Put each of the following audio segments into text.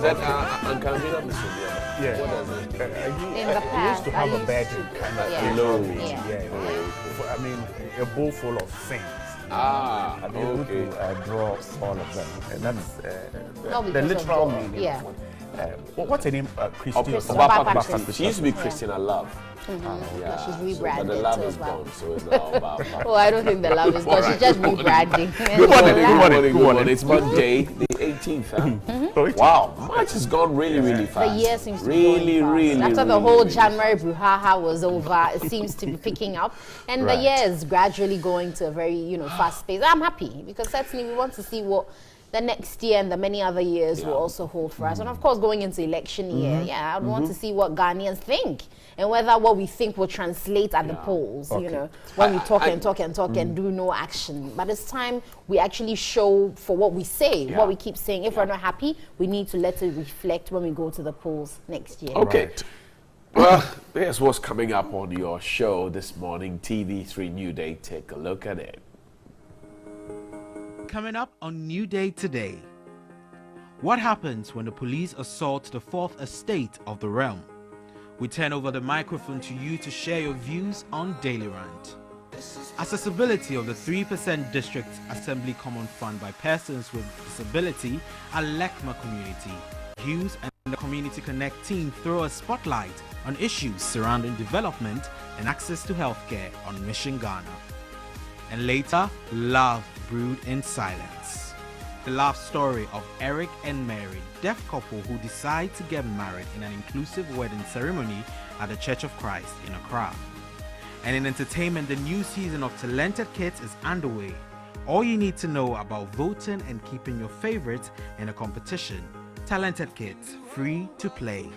That Ankandina Misudia. Yeah. What does it mean? In the past, used to have I a bed used to- kind of yeah. Low. I mean, a bowl full of things. Ah, I'm able okay. to draw all of them. And that's Not the because of literal draw, meaning. yeah. What's her name? Christine. Obapa Christine. She used to be Christina Love. But she's But rebranded the love too is as well. gone, so it's now Obapa. Oh, I don't think the love is gone. She's just rebranding. Good morning, Good good morning. morning. It's Monday, the 18th. Huh? Wow, March has gone really, really The fast. year seems to be really, going fast. really, After the really, whole really January brouhaha was over, it seems to be picking up, and Right. the year is gradually going to a very fast pace. I'm happy because certainly we want to see what the next year and the many other years will also hold for us. And of course, going into election year, I would want to see what Ghanaians think and whether what we think will translate at the polls. Okay. When we talk and talk and talk and do no action. But it's time we actually show for what we say, what we keep saying. If we're not happy, we need to let it reflect when we go to the polls next year. Okay. Right. Well, here's what's coming up on your show this morning, TV3 New Day. Take a look at it. Coming up on New Day today. What happens when the police assault the fourth estate of the realm? We turn over the microphone to you to share your views on Daily Rant. Accessibility of the 3% District Assembly Common Fund by persons with disability at Lekma community. Hughes and the Community Connect team throw a spotlight on issues surrounding development and access to healthcare on Mission Ghana. And later, love brewed in silence. The love story of Eric and Mary, deaf couple who decide to get married in an inclusive wedding ceremony at the Church of Christ in Accra. And in entertainment, the new season of Talented Kids is underway. All you need to know about voting and keeping your favorites in a competition. Talented Kids, free to play.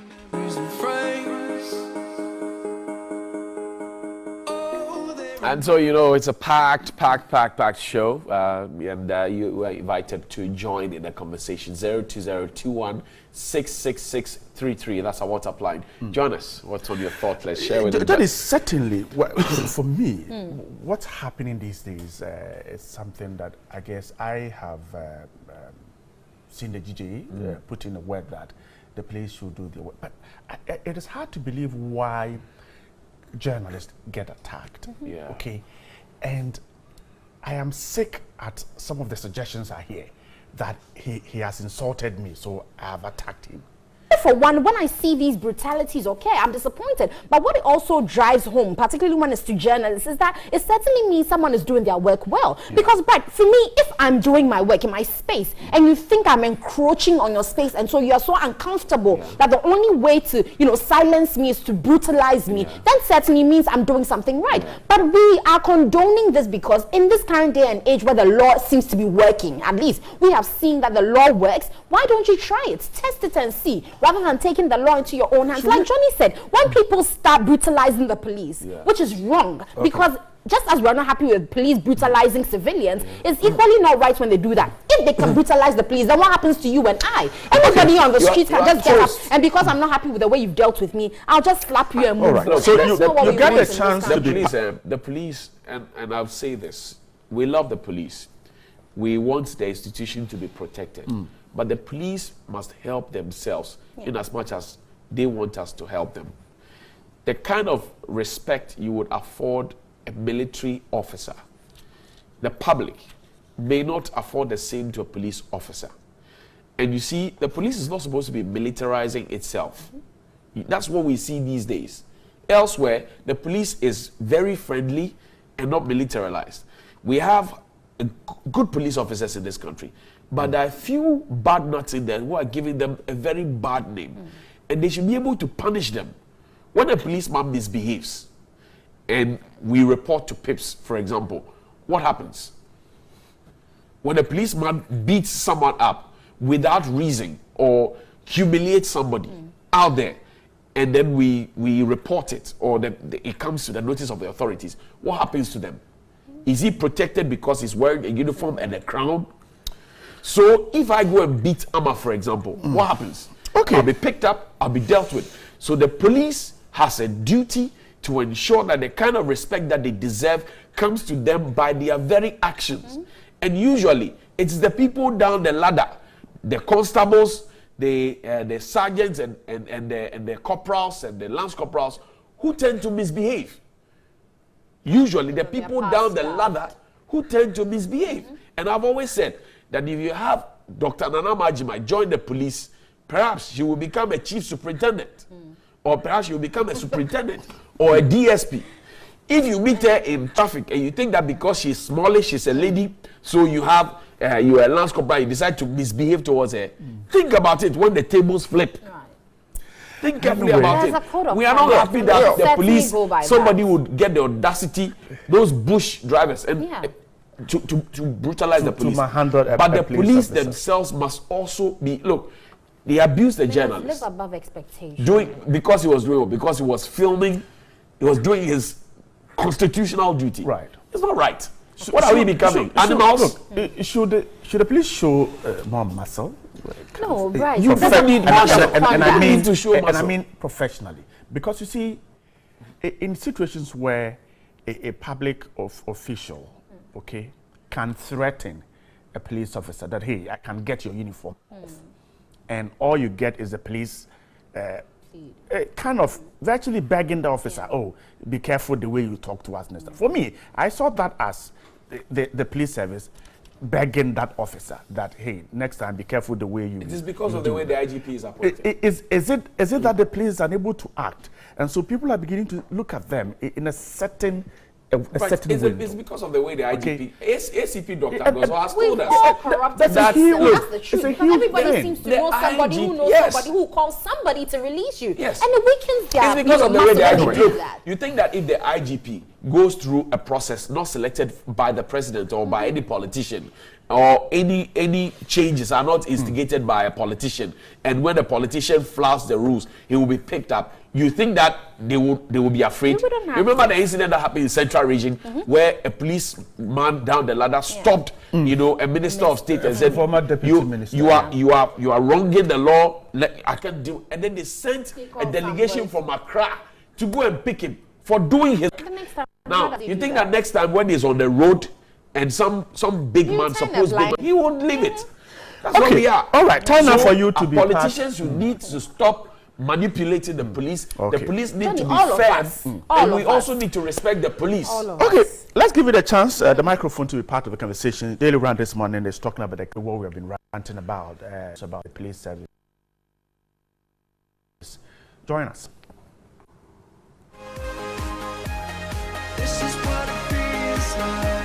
And so, it's a packed show. And you were invited to join in the conversation. 02021666633. That's our WhatsApp line. Join us. What's on your thought? Let's share with us. That is certainly, for me, what's happening these days is something that I guess I have seen the GJ put in the word that the police should do the work. But it is hard to believe why journalists get attacked. Yeah. Okay. And I am sick at some of the suggestions I hear that he has insulted me, so I have attacked him. For one, when I see these brutalities, okay, I'm disappointed. But what it also drives home, particularly when it's to journalists, is that it certainly means someone is doing their work well. Because, but for me, if I'm doing my work in my space and you think I'm encroaching on your space and so you're so uncomfortable that the only way to, silence me is to brutalize me, that certainly means I'm doing something right. But we are condoning this because in this current day and age where the law seems to be working, at least we have seen that the law works. Why don't you try it? Test it and see. Rather than taking the law into your own hands. Like Johnny said, when people start brutalizing the police, which is wrong, because just as we're not happy with police brutalizing civilians, it's equally not right when they do that. If they can brutalize the police, then what happens to you and I? Everybody on the street can just get up, and because I'm not happy with the way you've dealt with me, I'll just slap you and move. Right. No, So that's not what you we get want a in chance this to be country. The police, and I'll say this, we love the police. We want the institution to be protected. But the police must help themselves in as much as they want us to help them. The kind of respect you would afford a military officer, the public may not afford the same to a police officer. And you see, the police is not supposed to be militarizing itself. That's what we see these days. Elsewhere, the police is very friendly and not militarized. We have good police officers in this country, but there are a few bad nuts in there who are giving them a very bad name. And they should be able to punish them. When a policeman misbehaves and we report to PIPS, for example, what happens? When a policeman beats someone up without reason or humiliates somebody out there, and then we report it, or it comes to the notice of the authorities, what happens to them? Is he protected because he's wearing a uniform and a crown? So if I go and beat Amma, for example, what happens? Okay. I'll be picked up, I'll be dealt with. So the police has a duty to ensure that the kind of respect that they deserve comes to them by their very actions. And usually, it's the people down the ladder, the constables, the sergeants and the corporals and the lance corporals who tend to misbehave. Usually the people down the ladder who tend to misbehave. And I've always said that if you have Dr. Nana Majima join the police, perhaps she will become a chief superintendent, or perhaps she will become a superintendent or a DSP. If you meet her in traffic and you think that because she's smallish, she's a lady, so you have you're a lance corporal, you decide to misbehave towards her. Think about it when the tables flip. Think carefully about it. We are not happy that the police, somebody would get the audacity, those bush drivers, and to brutalize the police. But the police themselves must also be, look, they abuse the journalist. Live above expectation. Because he was filming, he was doing his constitutional duty. Right. It's not right. What are we becoming? Animals? Should the police show more muscle? No, right. You need muscle. And I mean to show muscle. And I mean professionally. Because you see, in situations where a public official, okay, can threaten a police officer that, hey, I can get your uniform off. And all you get is the police kind of virtually begging the officer, oh, be careful the way you talk to us next time. For me, I saw that as the police service begging that officer that, hey, next time be careful the way you. It is because of the way the IGP is appointed. Is it that the police are unable to act, and so people are beginning to look at them in a certain window. It's because of the way the IGP, ACP Dr. Gozo has told us. All corrupted. That's the truth. Because everybody seems to know somebody who knows somebody who calls somebody to release you. Yes. And it weakens their. It's because of the way the IGP. You think that if the IGP goes through a process not selected by the president or by any politician, or any changes are not instigated by a politician, and when a politician flouts the rules, he will be picked up. You think that they will be afraid? Remember the incident that happened in Central Region where a policeman down the ladder stopped, a minister of state and said, former deputy minister. You are wronging the law. I can't do. And then they sent a delegation from Accra to go and pick him for doing his. Now you think that next time when he's on the road and some big man supposed he won't leave it. That's what we are. All right, time now for you to be politicians. You need to stop manipulating the police. Okay. The police need to be fair, and we also need to respect the police. Okay, let's give it a chance. The microphone to be part of the conversation. Daily Round this morning is talking about what we have been ranting about. It's about the police service. Join us. This is what it feels like.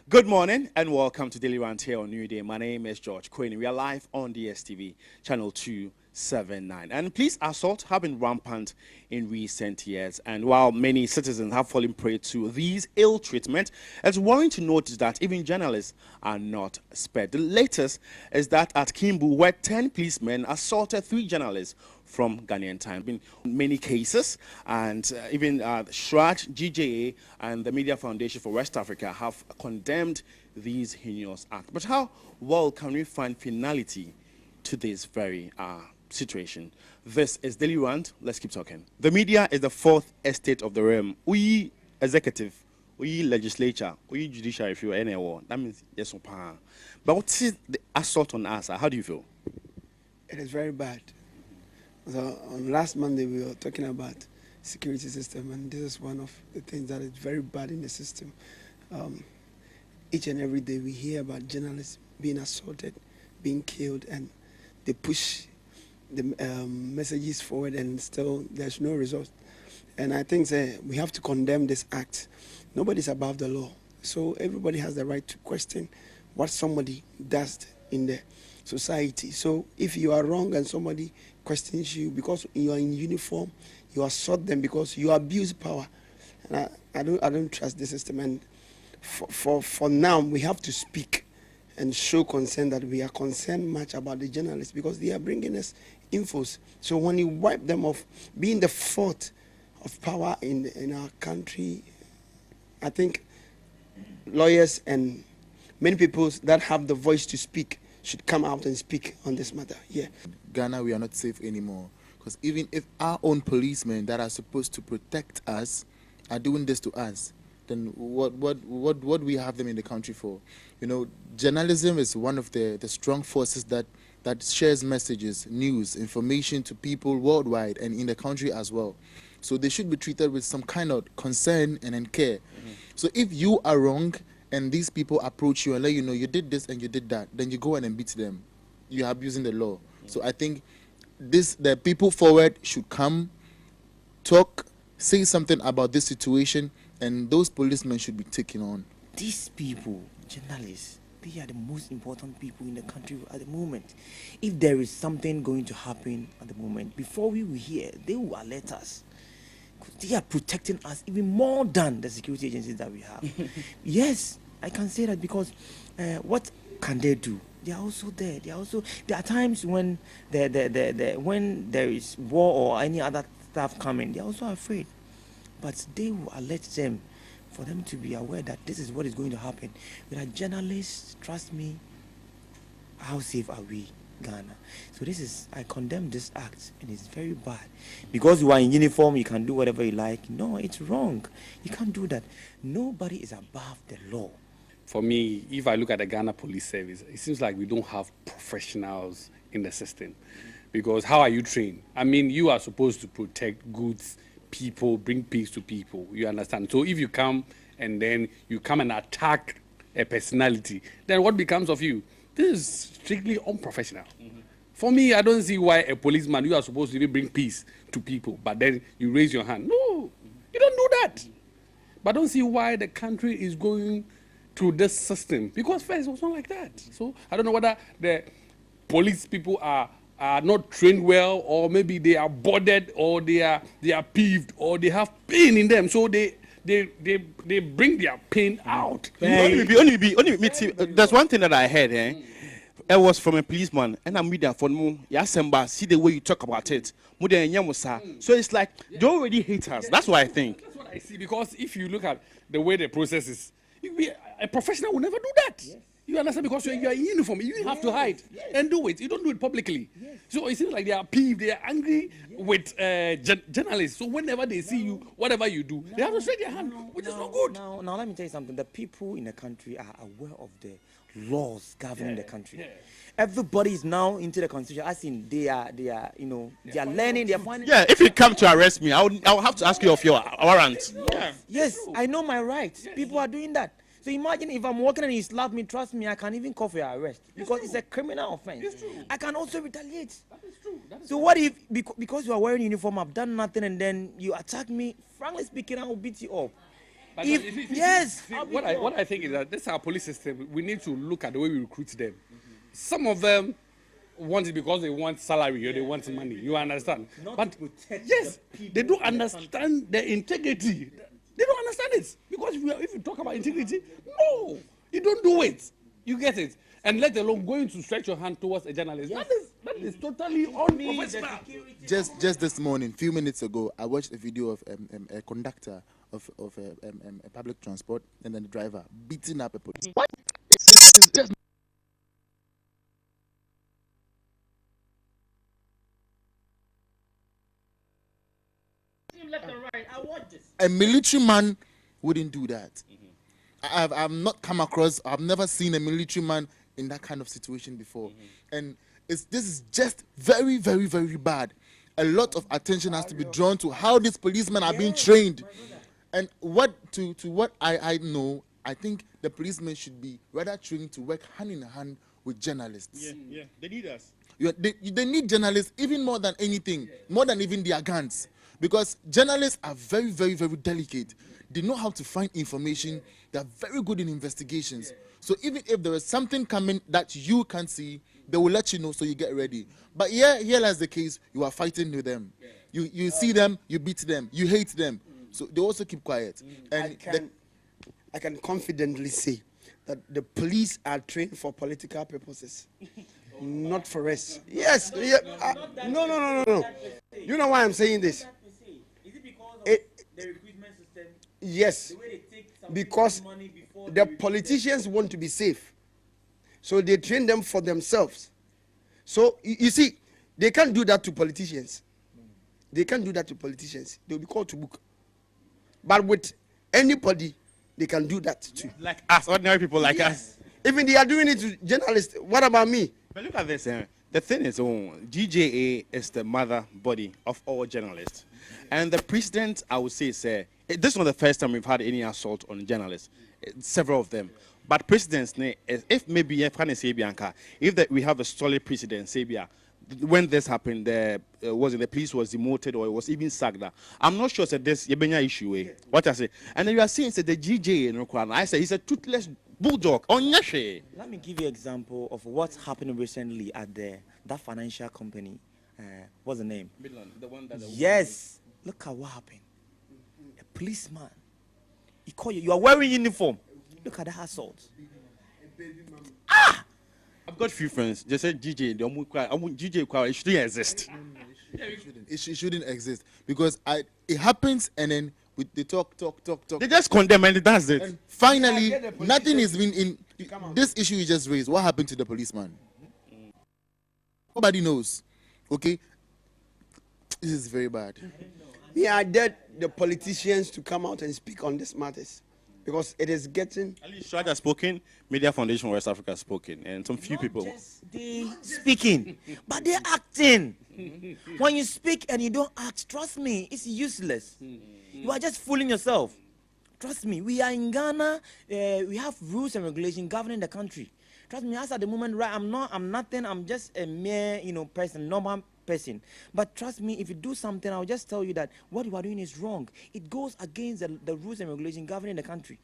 Good morning and welcome to Daily Rant here on New Day. My name is George Quinn. We are live on DSTV channel 279. And police assault have been rampant in recent years. And while many citizens have fallen prey to these ill treatment, it's worrying to notice that even journalists are not spared. The latest is that at Kimbu, where 10 policemen assaulted 3 journalists from Ghanaian time. Been many cases, and even SHRAJ, GJA, and the Media Foundation for West Africa have condemned these heinous acts. But how well can we find finality to this very situation? This is Daily Rant. Let's keep talking. The media is the fourth estate of the realm. We executive, we legislature, we judiciary, if you are anyone. That means yes or no. But what is the assault on us? How do you feel? It is very bad. So on last Monday we were talking about security system, and this is one of the things that is very bad in the system. Each and every day we hear about journalists being assaulted, being killed, and they push the messages forward, and still there's no result. And I think we have to condemn this act. Nobody's above the law, so everybody has the right to question what somebody does in the society. So if you are wrong and somebody questions you because you are in uniform, you assault them because you abuse power, and I don't trust the system. And for now, we have to speak and show concern that we are concerned much about the journalists because they are bringing us infos. So when you wipe them off, being the fourth of power in our country, I think lawyers and many people that have the voice to speak should come out and speak on this matter. Yeah. Ghana, we are not safe anymore. Because even if our own policemen that are supposed to protect us are doing this to us, then what we have them in the country for? You know, journalism is one of the strong forces that shares messages, news, information to people worldwide and in the country as well. So they should be treated with some kind of concern and care. So if you are wrong and these people approach you and let you know you did this and you did that, then you go in and beat them. You are abusing the law. So I think the people forward should come, talk, say something about this situation, and those policemen should be taken on. These people, journalists, they are the most important people in the country at the moment. If there is something going to happen at the moment, before we will hear, they will alert us. They are protecting us even more than the security agencies that we have. Yes, I can say that because what can they do? They are also there. There are times when when there is war or any other stuff coming, they are also afraid. But they will alert them for them to be aware that this is what is going to happen. We are journalists, trust me, how safe are we, Ghana? So I condemn this act, and it's very bad. Because you are in uniform, you can do whatever you like. No, it's wrong. You can't do that. Nobody is above the law. For me, if I look at the Ghana Police Service, it seems like we don't have professionals in the system. Because how are you trained? I mean, you are supposed to protect goods, people, bring peace to people. You understand? So if you come and then you come and attack a personality, then what becomes of you? This is strictly unprofessional. For me, I don't see why a policeman, you are supposed to really bring peace to people, but then you raise your hand. No, you don't do that. But I don't see why the country is going through this system, because first it was not like that. So I don't know whether the police people are not trained well, or maybe they are bothered, or they are peeved, or they have pain in them, so they bring their pain out. Only there's one thing that I heard, it was from a policeman, and I'm with them for see the way you talk about it. So it's like they already hate us. That's what I think. That's what I see, because if you look at the way the process is, a professional will never do that. Yes. You understand? Because you are in uniform, you have to hide and do it. You don't do it publicly. Yes. So it seems like they are peeved, they are angry with journalists. So whenever they see you, whatever you do, they have to shake their hand, which is not good. Now let me tell you something. The people in the country are aware of the laws governing the country. Yeah. Everybody is now into the constitution. I think they are learning. They are finding. Yeah, if you come to arrest me, I'll have to ask you of your warrant. Yes, I know my rights. People are doing that. So imagine if I'm walking and he slapped me, trust me, I can even call for your arrest because it's a criminal offense. It's true. I can also retaliate. That is true. So what if, because you are wearing uniform, I've done nothing and then you attack me, frankly speaking, I will beat you up. But what I think is that this is our police system. We need to look at the way we recruit them. Some of them want it because they want salary or they want money. You understand? But yes, they don't understand the integrity. They don't understand it. Because if you talk about integrity, no, you don't do it. You get it. And let alone going to stretch your hand towards a journalist. Yes. That is totally unprofessional. Just this morning, few minutes ago, I watched a video of a conductor of a public transport and then the driver beating up a police. What? It's just left and right. I watch this. A military man wouldn't do that. I've not come across, I've never seen a military man in that kind of situation before. And this is just very, very, very bad. A lot of attention has to be drawn to how these policemen are being trained. And what I know, I think the policemen should be rather trained to work hand in hand with journalists. Yeah, they need us. They need journalists even more than anything, more than even their guns. Because journalists are very, very, very delicate. They know how to find information. They're very good in investigations. So even if there is something coming that you can't see, they will let you know so you get ready. But here lies the case, you are fighting with them. You see them, you beat them, you hate them. So they also keep quiet. And I can confidently say that the police are trained for political purposes. Not for us. Yes. No. You know why I'm saying this? Is it because of the recruitment system? Yes. The way they take some because money before the politicians want to be safe. So they train them for themselves. So you see, they can't do that to politicians. They can't do that to politicians. They'll be called to book. But with anybody they can do that too. Like us, ordinary people like us. Even they are doing it to journalists. What about me? But look at this. The thing is, GJA is the mother body of all journalists. And the president, I would say, this is not the first time we've had any assault on journalists. Several of them. But presidents, if maybe if we have a solid precedent, Sabia, when this happened, the police was demoted or it was even sacked. I'm not sure that this issue. What I say, and then you are saying that the GJ, I say he's a toothless bulldog. Let me give you an example of what's happened recently at that financial company. What's the name? Midland, the one that. Yes. Look at what happened. A policeman. He called you. You are wearing uniform. Look at that assault. I've got a few friends. They said GJ, GJ, it shouldn't exist. It shouldn't exist because it happens and then they talk. They just condemn and that's it. And finally, nothing has been in. This issue you just raised. What happened to the policeman? Nobody knows. Okay, this is very bad. I dare the politicians to come out and speak on these matters. Because it is getting. Ali Strad has spoken, Media Foundation West Africa has spoken, and some few people. They speaking, but they're acting. When you speak and you don't act, trust me, it's useless. You are just fooling yourself. Trust me, we are in Ghana. We have rules and regulations governing the country. Trust me, as at the moment, right? I'm nothing. I'm just a mere, person, normal person. But trust me, if you do something, I'll just tell you that what you are doing is wrong. It goes against the rules and regulations governing the country.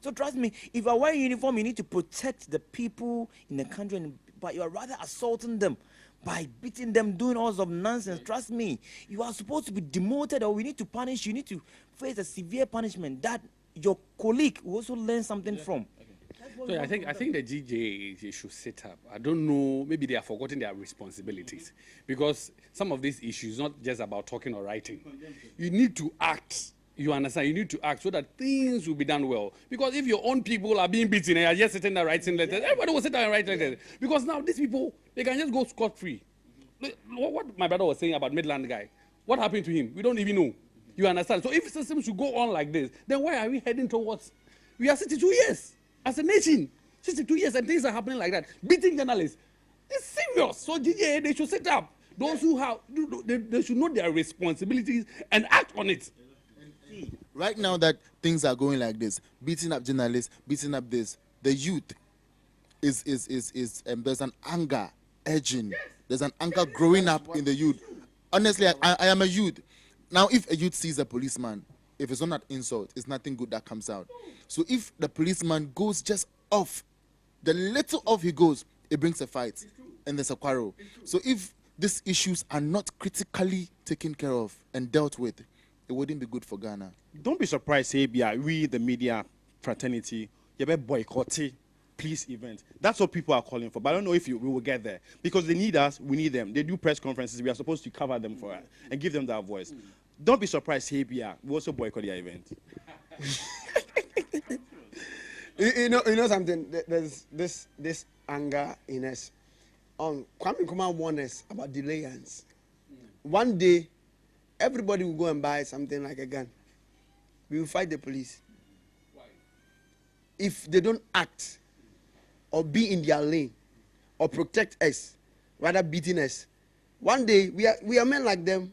So trust me, if you are wearing uniform, you need to protect the people in the country, but you are rather assaulting them by beating them, doing all sorts of nonsense. Trust me, you are supposed to be demoted, or we need to punish you. You need to face a severe punishment that your colleague will also learn something from. So I think the GJ should sit up. I don't know, maybe they have forgotten their responsibilities, because some of these issues not just about talking or writing. You need to act. You understand? You need to act so that things will be done well. Because if your own people are being beaten and you're just sitting there writing letters, everybody will sit there and write letters. Because now these people, they can just go scot-free. What my brother was saying about Midland guy, what happened to him? We don't even know. You understand? So if systems should go on like this, then where are we heading towards? We are 62 years. As a nation, 62 years and things are happening like that. Beating journalists, it's serious. So GJA, they should sit up. Those who have, they should know their responsibilities and act on it. Right now that things are going like this, beating up journalists, beating up this, the youth is there's an anger edging. There's an anger growing up in the youth. Honestly, I am a youth. Now, if a youth sees a policeman, if it's not an insult, it's nothing good that comes out. So if the policeman goes just off, the little off he goes, it brings a fight and there's a quarrel. So if these issues are not critically taken care of and dealt with, it wouldn't be good for Ghana. Don't be surprised, Abia, we, the media fraternity, you better boycott police event. That's what people are calling for. But I don't know if we will get there. Because they need us, we need them. They do press conferences, we are supposed to cover them for us and give them that voice. Don't be surprised, Abia, we also boycott their event. you know something? There's this anger in us. Kwame Nkrumah warned us about delayance. One day, everybody will go and buy something like a gun. We will fight the police. Why? If they don't act or be in their lane or protect us, rather beating us, one day we are men like them.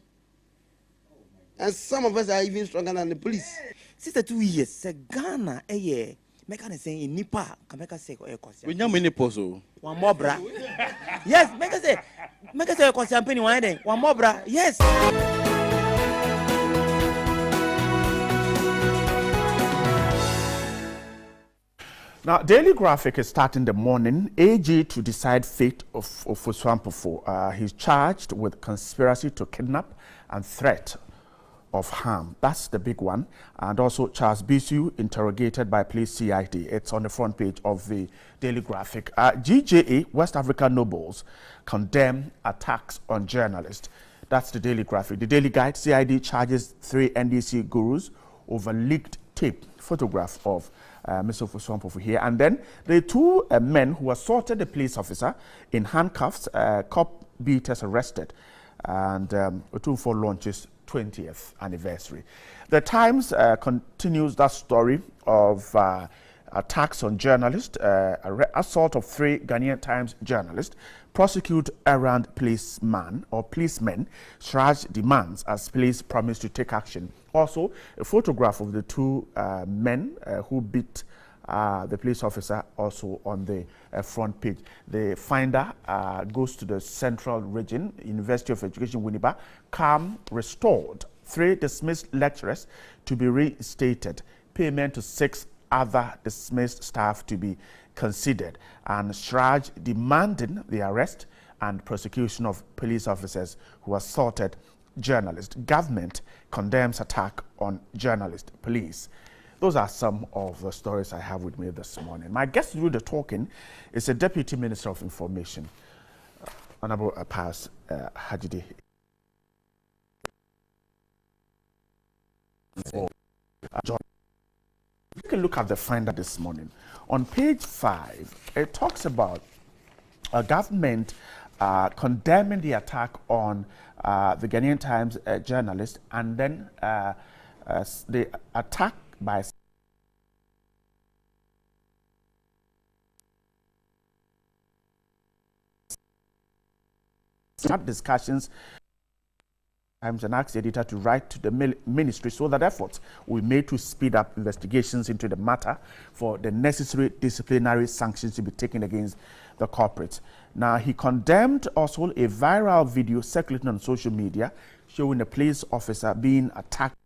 And some of us are even stronger than the police. 62 years, Ghana, make us say in Nipa, can make us say, we know many poso. One more, bra. Yes, make us say, a campaign one day. One more, bra. Yes. Now, Daily Graphic is starting the morning. AG to decide fate of Oswampofo. He's charged with conspiracy to kidnap and threat of harm. That's the big one. And also Charles Bisu interrogated by police CID. It's on the front page of the Daily Graphic. GJA, West African nobles, condemn attacks on journalists. That's the Daily Graphic. The Daily Guide, CID charges 3 NDC gurus over leaked tape, photograph of Mr. Oswampofo here. And then the 2 men who assaulted the police officer in handcuffs, cop beaters arrested. And Otumfuo launches 20th anniversary. The Times continues that story of attacks on journalists, assault of 3 Ghanaian Times journalists, prosecute errant policemen, Sraj demands as police promise to take action. Also, a photograph of the 2 men who beat the police officer also on the front page. The finder goes to the Central Region, University of Education, Winneba. Calm restored. 3 dismissed lecturers to be reinstated. Payment to 6 other dismissed staff to be considered. And Sraj demanding the arrest and prosecution of police officers who assaulted journalists. Government condemns attack on journalist. Police. Those are some of the stories I have with me this morning. My guest to do the talking is the Deputy Minister of Information, Honorable Apas Hajide. You can look at the finder this morning. On page 5, it talks about a government condemning the attack on the Ghanaian Times journalist, and then the attack by discussions and asked the editor to write to the ministry so that efforts will be made to speed up investigations into the matter for the necessary disciplinary sanctions to be taken against the culprits. Now, he condemned also a viral video circulating on social media showing a police officer being attacked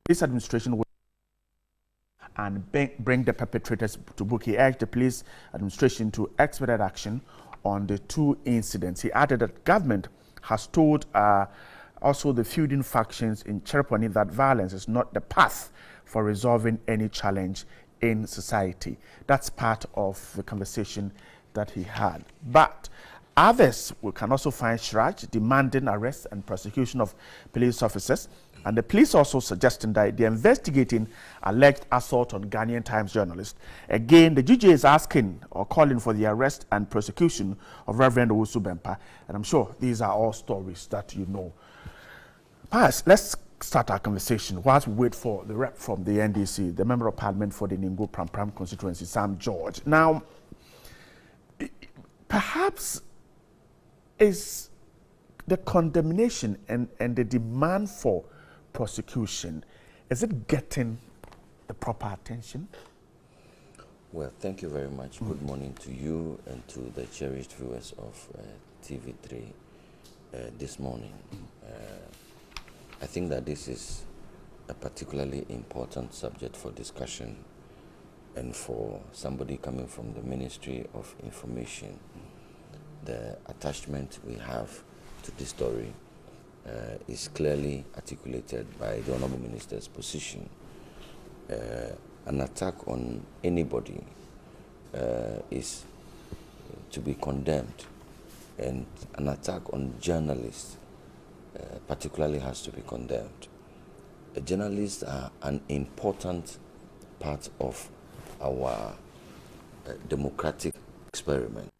this administration and bring the perpetrators to book. He urged the police administration to expedite action on the 2 incidents. He added that government has told also the feuding factions in Chereponi that violence is not the path for resolving any challenge in society. That's part of the conversation that he had. But others, we can also find Sraj demanding arrest and prosecution of police officers. And the police also suggesting that they're investigating alleged assault on Ghanaian Times journalist. Again, the GJ is asking or calling for the arrest and prosecution of Reverend Owusu Bempah. And I'm sure these are all stories that you know. Perhaps let's start our conversation whilst we wait for the rep from the NDC, the Member of Parliament for the Ningo Pram constituency, Sam George. Now, perhaps is the condemnation and the demand for prosecution, is it getting the proper attention? Well, thank you very much. Good morning to you and to the cherished viewers of TV3 this morning. I think that this is a particularly important subject for discussion, and for somebody coming from the Ministry of Information, the attachment we have to this story is clearly articulated by the Honourable Minister's position. An attack on anybody is to be condemned, and an attack on journalists particularly has to be condemned. Journalists are an important part of our democratic experiment,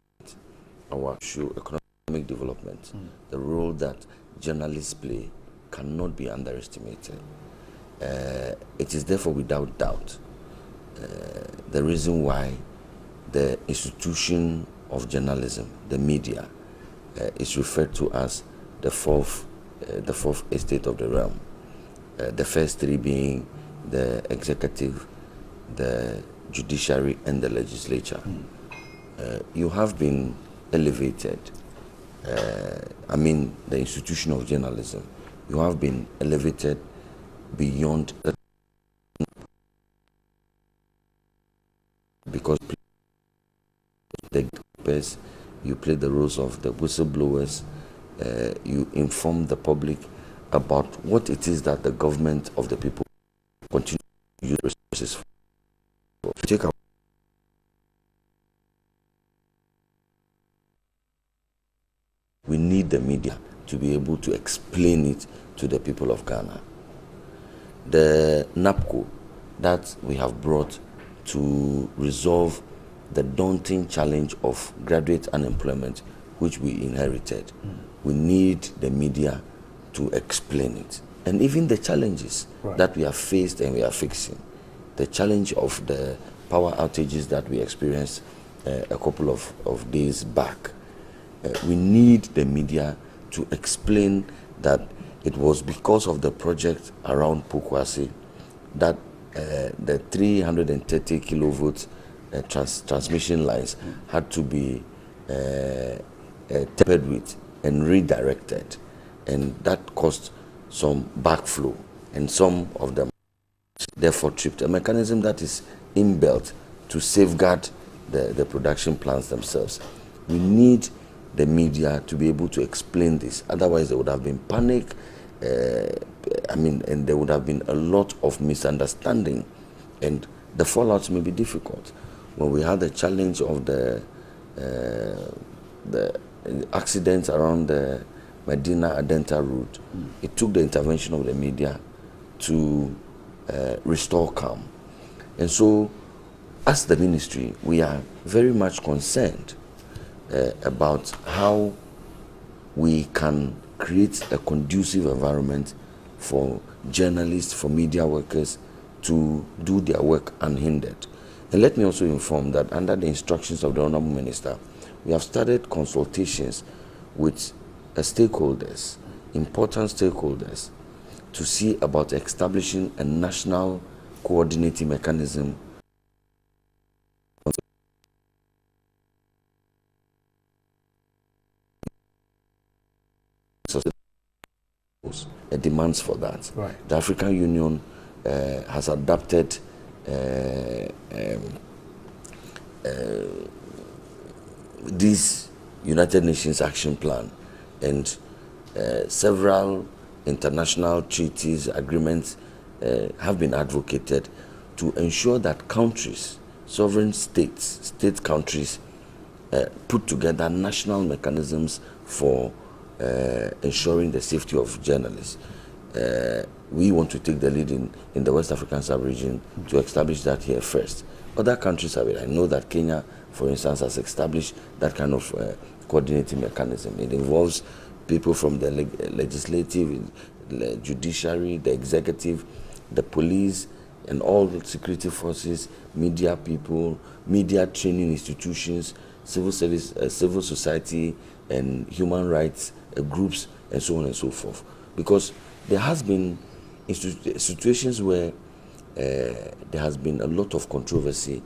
our socio-economic development. The role that journalists play cannot be underestimated. It is therefore without doubt the reason why the institution of journalism, the media, is referred to as the fourth estate of the realm. The first 3 being the executive, the judiciary, and the legislature. You have been elevated. I mean, the institution of journalism, you have been elevated beyond the, because the gatekeepers, you play the roles of the whistleblowers, you inform the public about what it is that the government of the people continue to use resources for. Take our we need the media to be able to explain it to the people of Ghana. The NAPCO that we have brought to resolve the daunting challenge of graduate unemployment, which we inherited. We need the media to explain it. And even the challenges that we have faced and we are fixing. The challenge of the power outages that we experienced a couple of days back. We need the media to explain that it was because of the project around Pokwase that the 330 kilovolt transmission lines had to be tampered with and redirected, and that caused some backflow, and some of them therefore tripped. A mechanism that is inbuilt to safeguard the production plants themselves. We need the media to be able to explain this, otherwise there would have been panic, and there would have been a lot of misunderstanding, and the fallout may be difficult. When we had the challenge of the accidents around the Medina-Adenta route, it took the intervention of the media to restore calm. And so, as the ministry, we are very much concerned about how we can create a conducive environment for journalists, for media workers to do their work unhindered. And let me also inform that under the instructions of the Honorable Minister, we have started consultations with stakeholders, important stakeholders, to see about establishing a national coordinating mechanism demands for that. Right. The African Union has adopted this United Nations Action Plan, and several international treaties, agreements have been advocated to ensure that countries, sovereign states, state countries, put together national mechanisms for ensuring the safety of journalists. We want to take the lead in the West African sub-region to establish that here first. Other countries have it. I know that Kenya, for instance, has established that kind of coordinating mechanism. It involves people from the legislative, the judiciary, the executive, the police, and all the security forces, media people, media training institutions, civil service, civil society, and human rights groups, and so on and so forth. Because there has been situations where there has been a lot of controversy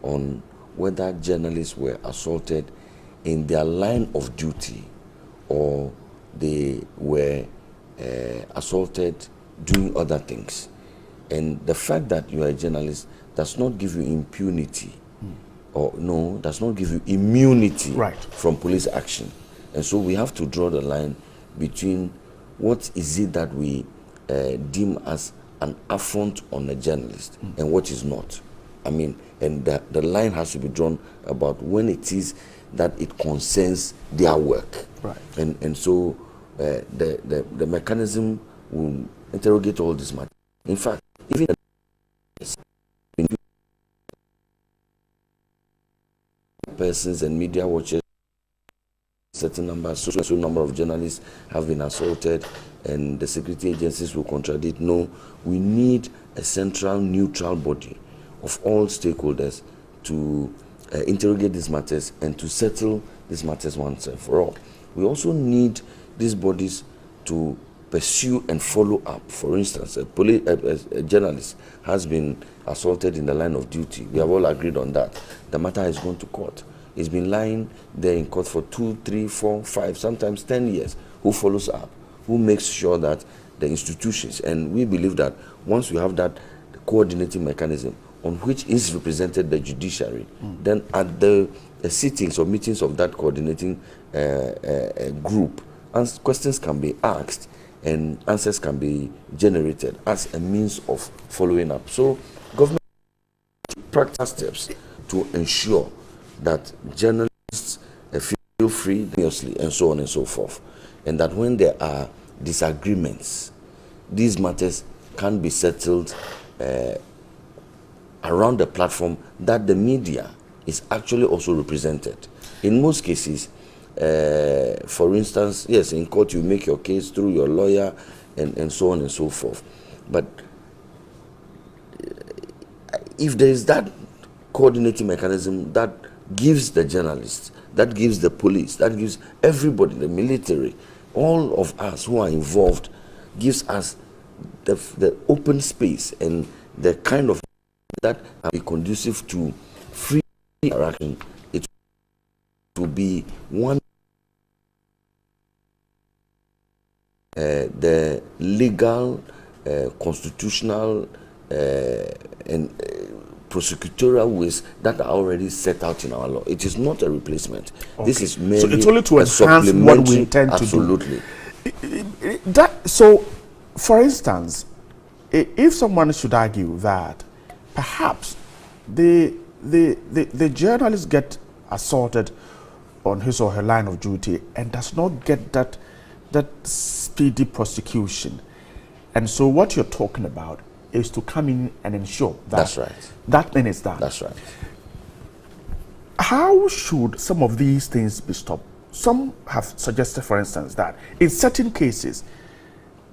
on whether journalists were assaulted in their line of duty or they were assaulted doing other things. And the fact that you are a journalist does not give you impunity, or no, does not give you immunity from police action. And so we have to draw the line between what is it that we deem as an affront on a journalist and what is not. I mean, and the line has to be drawn about when it is that it concerns their work. Right. And so the mechanism will interrogate all this matter. In fact, even persons and media watchers, certain number, so number of journalists have been assaulted, and the security agencies will contradict. No, we need a central, neutral body of all stakeholders to interrogate these matters and to settle these matters once and for all. We also need these bodies to pursue and follow up. For instance, a journalist has been assaulted in the line of duty. We have all agreed on that. The matter has gone to court. It's been lying there in court for 2, 3, 4, 5, sometimes 10 years. Who follows up? Who makes sure that the institutions, and we believe that once we have that coordinating mechanism on which is represented the judiciary, then at the sittings or meetings of that coordinating group, questions can be asked and answers can be generated as a means of following up. So government practical steps to ensure that journalists feel free, and so on and so forth, and that when there are disagreements, these matters can be settled around the platform that the media is actually also represented. In most cases, for instance, yes, in court you make your case through your lawyer and so on and so forth. But if there is that coordinating mechanism that gives the journalists, that gives the police, that gives everybody, the military, all of us who are involved, gives us the open space and the kind of that are conducive to free interaction, it will be one the legal, constitutional, and prosecutorial ways that are already set out in our law. It is not a replacement. Okay. This is merely so it's only to enhance what we intend to do. So, for instance, if someone should argue that perhaps the journalist get assaulted on his or her line of duty and does not get that speedy prosecution, and so what you're talking about is to come in and ensure that that's right. That thing is done. That's right. How should some of these things be stopped? Some have suggested, for instance, that in certain cases,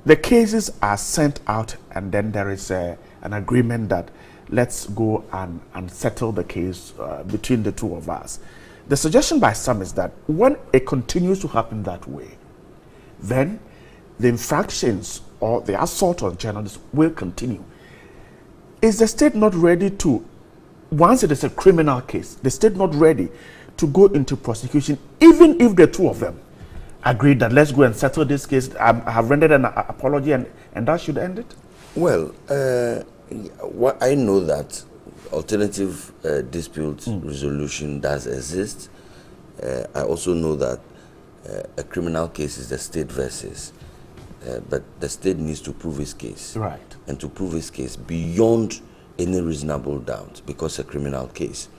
the cases are sent out and then there is an agreement that let's go and settle the case between the two of us. The suggestion by some is that when it continues to happen that way, then the infractions or the assault on journalists will continue. Is the state not ready to, once it is a criminal case, the state not ready to go into prosecution, even if the two of them agree that let's go and settle this case, I have rendered an apology and that should end it? Well, what I know that alternative dispute resolution does exist. I also know that a criminal case is the state versus, but the state needs to prove its case. Right. And to prove its case beyond any reasonable doubt, because it's a criminal case.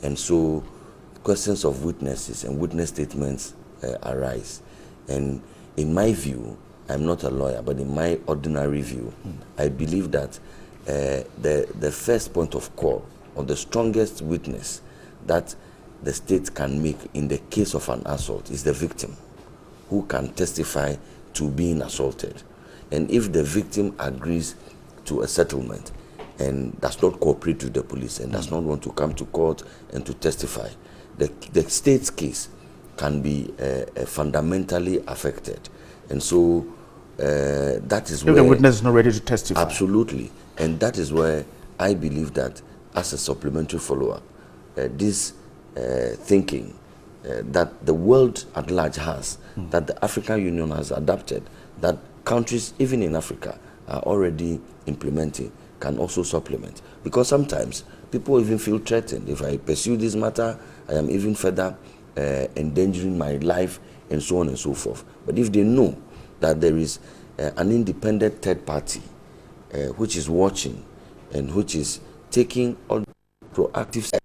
And so questions of witnesses and witness statements arise. And in my view, I'm not a lawyer, but in my ordinary view, I believe that the first point of call or the strongest witness that the state can make in the case of an assault is the victim, who can testify to being assaulted. And if the victim agrees to a settlement and does not cooperate with the police and does not want to come to court and to testify, the state's case can be fundamentally affected. And so that is where the witness is not ready to testify. Absolutely. And that is where I believe that as a supplementary follow-up, this thinking that the world at large has, that the African Union has adopted, that countries, even in Africa, are already implementing, can also supplement. Because sometimes people even feel threatened. If I pursue this matter, I am even further endangering my life and so on and so forth. But if they know that there is an independent third party which is watching and which is taking all proactive steps,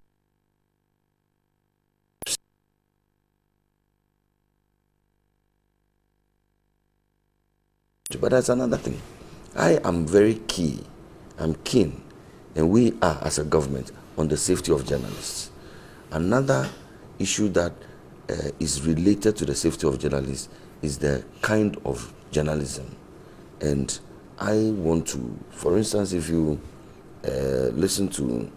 but that's another thing. I am very keen, and we are as a government on the safety of journalists. Another issue that is related to the safety of journalists is the kind of journalism. And I want to, for instance, if you listen to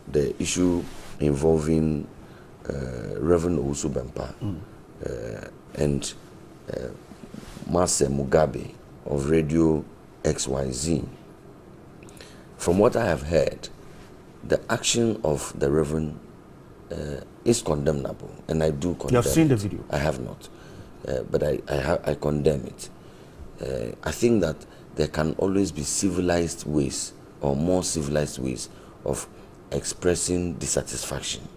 the issue involving Reverend Owusu Bempah and Marcel Mugabe of Radio XYZ, from what I have heard, the action of the Reverend is condemnable, and I do condemn it. You have seen the video? I have not, but I condemn it. I think that there can always be civilized ways or more civilized ways of expressing dissatisfaction,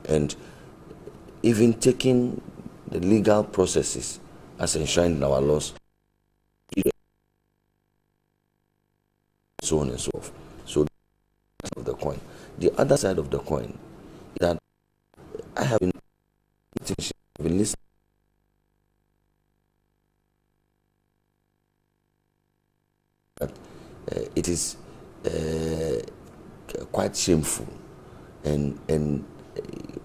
and even taking the legal processes as enshrined in our laws, so on and so forth. So that's of the coin. The other side of the coin is that I have been listening. It is quite shameful and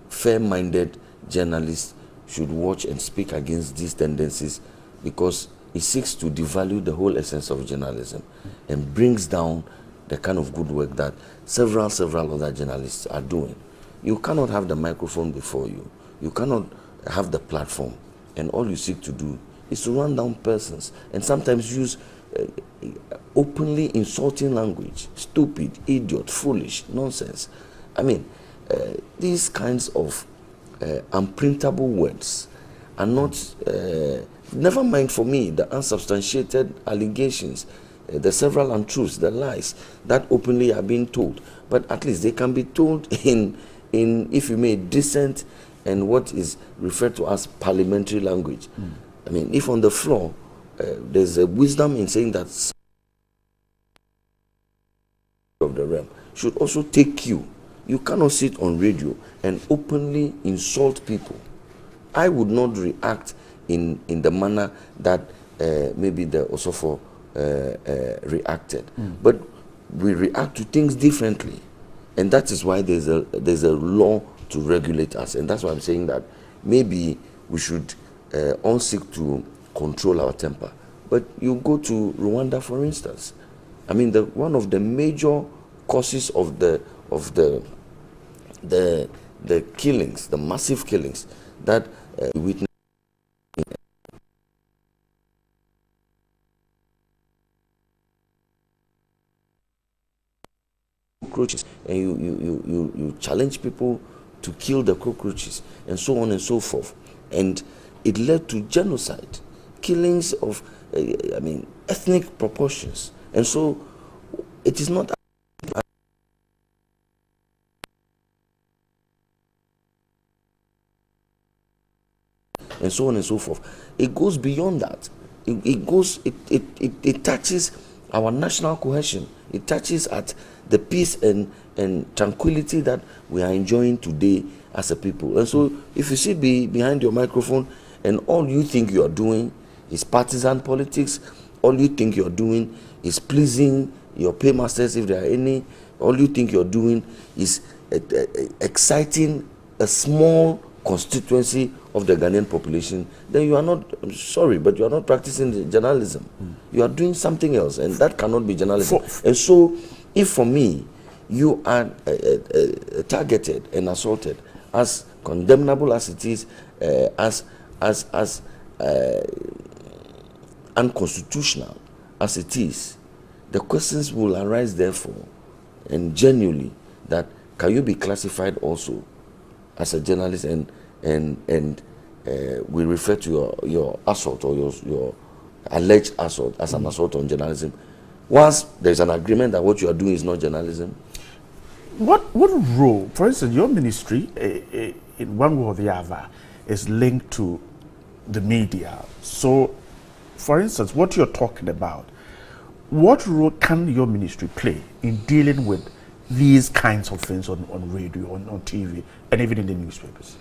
fair-minded journalists should watch and speak against these tendencies, because it seeks to devalue the whole essence of journalism and brings down the kind of good work that several other journalists are doing. You cannot have the microphone before you. You cannot have the platform, and all you seek to do is to run down persons and sometimes use openly insulting language, stupid, idiot, foolish, nonsense. I mean, these kinds of unprintable words are not, never mind for me, the unsubstantiated allegations, the several untruths, the lies that openly are being told. But at least they can be told in if you may, decent and what is referred to as parliamentary language. I mean, if on the floor, there's a wisdom in saying that of the realm should also take cue. You cannot sit on radio and openly insult people. I would not react in the manner that maybe the Osofo reacted, but we react to things differently, and that is why there's a law to regulate us, and that's why I'm saying that maybe we should all seek to control our temper. But you go to Rwanda, for instance. I mean, one of the major causes of the killings, the massive killings that we witnessed. Cockroaches, and you challenge people to kill the cockroaches, and so on and so forth, and it led to genocide, killings of ethnic proportions, and so it is not and so on and so forth. It goes beyond that. It touches our national cohesion. It touches at the peace and tranquility that we are enjoying today as a people. And so if you sit behind your microphone and all you think you are doing is partisan politics, all you think you're doing is pleasing your paymasters, if there are any, all you think you're doing is exciting a small constituency of the Ghanaian population, then you are not, I'm sorry, but you are not practicing journalism. You are doing something else, and that cannot be journalism. And so, if for me, you are targeted and assaulted, as condemnable as it is, as unconstitutional as it is, the questions will arise therefore, and genuinely, that can you be classified also as a journalist, and we refer to your assault or your alleged assault as an assault on journalism. Once there's an agreement that what you are doing is not journalism. What role, for instance, your ministry, in one way or the other, is linked to the media? So, for instance, what you're talking about, what role can your ministry play in dealing with these kinds of things on radio, on TV, and even in the newspapers?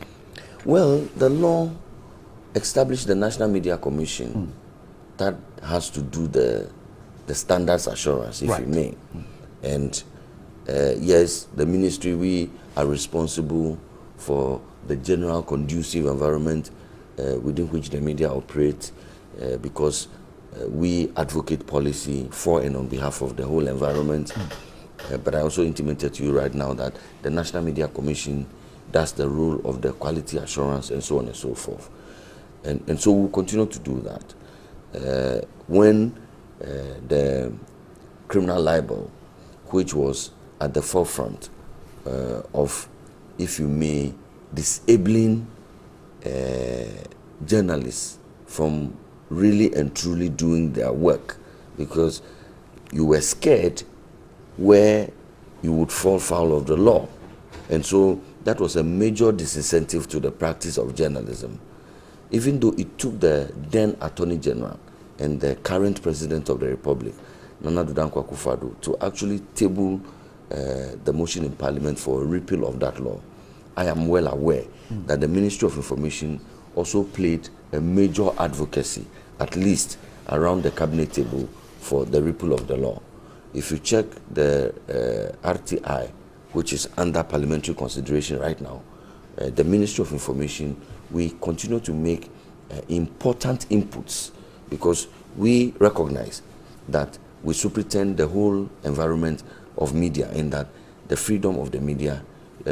Well, the law established the National Media Commission that has to do the standards assurance, if you may. And yes, the ministry, we are responsible for the general conducive environment within which the media operate, because we advocate policy for and on behalf of the whole environment. But I also intimated to you right now that the National Media Commission does the role of the quality assurance and so on and so forth. And so we'll continue to do that. When the criminal libel, which was at the forefront of, if you may, disabling journalists from really and truly doing their work, because you were scared where you would fall foul of the law. And so that was a major disincentive to the practice of journalism. Even though it took the then Attorney General and the current President of the Republic, Nana Addo Dankwa Akufo-Addo, to actually table the motion in Parliament for a repeal of that law, I am well aware that the Ministry of Information also played a major advocacy, at least around the cabinet table, for the repeal of the law. If you check the RTI which is under parliamentary consideration right now, the Ministry of Information, we continue to make important inputs, because we recognize that we superintend the whole environment of media, in that the freedom of the media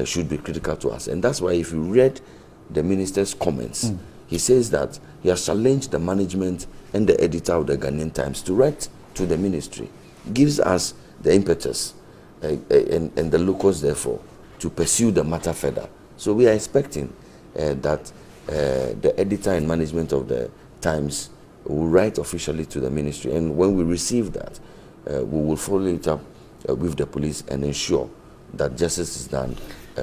should be critical to us. And that's why if you read the minister's comments, he says that he has challenged the management and the editor of the Ghanaian Times to write to the ministry. Gives us the impetus and the locus, therefore, to pursue the matter further. So we are expecting that the editor and management of the Times will write officially to the ministry, and when we receive that, we will follow it up with the police and ensure that justice is done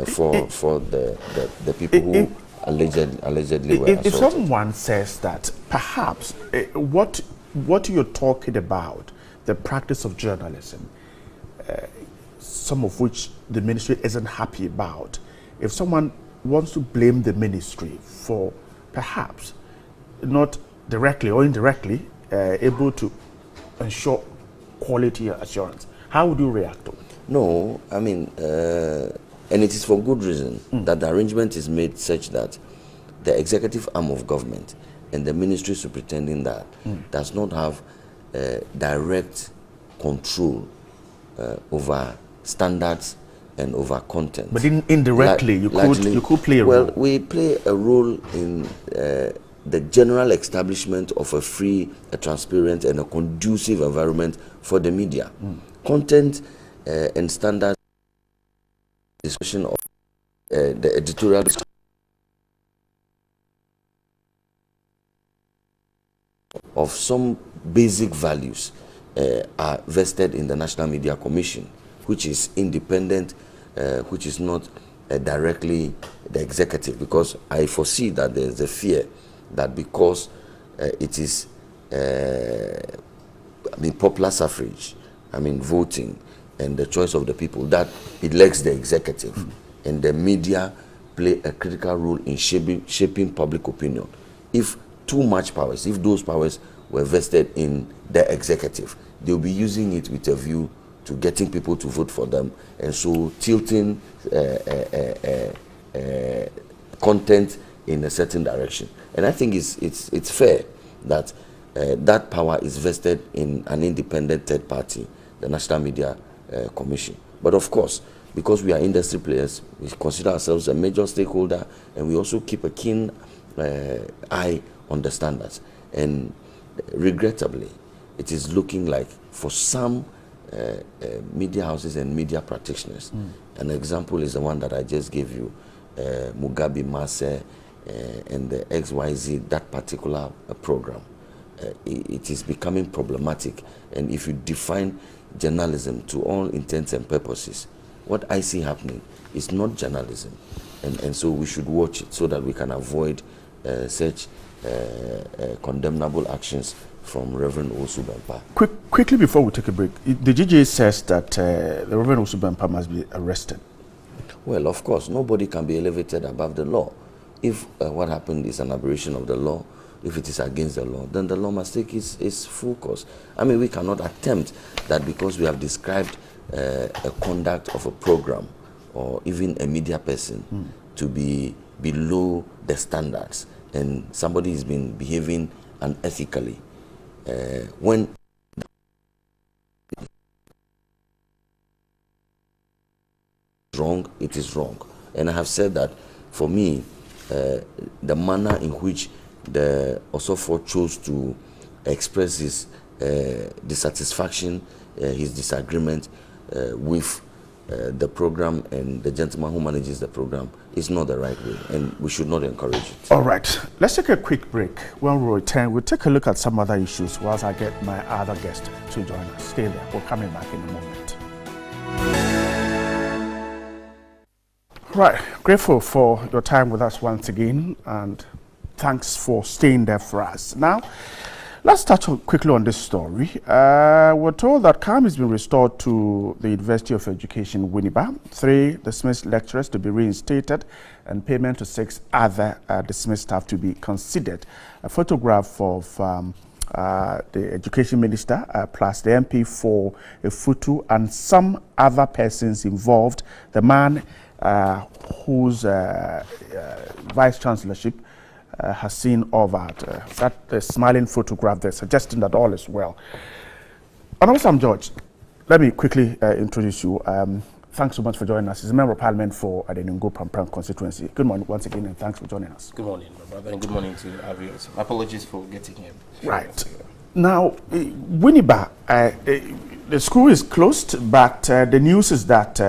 for the people who allegedly were assaulted. If someone says that perhaps what you're talking about, the practice of journalism, some of which the ministry isn't happy about, if someone wants to blame the ministry for perhaps not directly or indirectly able to ensure quality assurance, how would you react to it? No, I mean, and it is for good reason that the arrangement is made such that the executive arm of government and the ministry superintending that does not have direct control over standards and over content. But indirectly, you could play a role. Well, we play a role in the general establishment of a free, a transparent, and a conducive environment for the media. Content and standards, discussion of the editorial of some basic values are vested in the National Media Commission, which is independent, which is not directly the executive, because I foresee that there's a fear that because it is popular suffrage, voting and the choice of the people, that elects the executive, and the media play a critical role in shaping public opinion. If too much powers, if those powers were vested in the executive, they'll be using it with a view to getting people to vote for them, and so tilting content in a certain direction. And I think it's fair that that power is vested in an independent third party, the National Media Commission. But of course, because we are industry players, we consider ourselves a major stakeholder, and we also keep a keen eye on the standards. And regrettably, it is looking like for some media houses and media practitioners, an example is the one that I just gave you, Mugabe Mase and the XYZ, that particular program. It is becoming problematic, and if you define journalism to all intents and purposes, what I see happening is not journalism, and so we should watch it so that we can avoid such condemnable actions from Reverend Osubempa. Quickly before we take a break, the GJ says that the Reverend Osubempa must be arrested. Well, of course, nobody can be elevated above the law. If what happened is an aberration of the law, if it is against the law, then the law must take its full course. I mean, we cannot attempt that because we have described a conduct of a program or even a media person to be below the standards, and somebody has been behaving unethically. When wrong, it is wrong. And I have said that for me, the manner in which the Osofo chose to express his dissatisfaction, his disagreement with the program and the gentleman who manages the program is not the right way, and we should not encourage it. All right, let's take a quick break. When we return, we'll take a look at some other issues whilst I get my other guest to join us. Stay there, we're coming back in a moment. Right, grateful for your time with us once again, and thanks for staying there for us. Now, let's touch quickly on this story. We're told that calm has been restored to the University of Education, Winneba. 3 dismissed lecturers to be reinstated, and payment to 6 other dismissed staff to be considered. A photograph of the education minister, plus the MP for Futu, and some other persons involved. The man whose vice chancellorship has seen all that smiling photograph there, suggesting that all is well. And also, I'm George. Let me quickly introduce you. Thanks so much for joining us. He's a member of parliament for the Nungo constituency. Good morning once again, and thanks for joining us. Good morning, my brother, and good morning to our viewers. Apologies for getting here. Right. Now, Winneba, the school is closed, but the news is that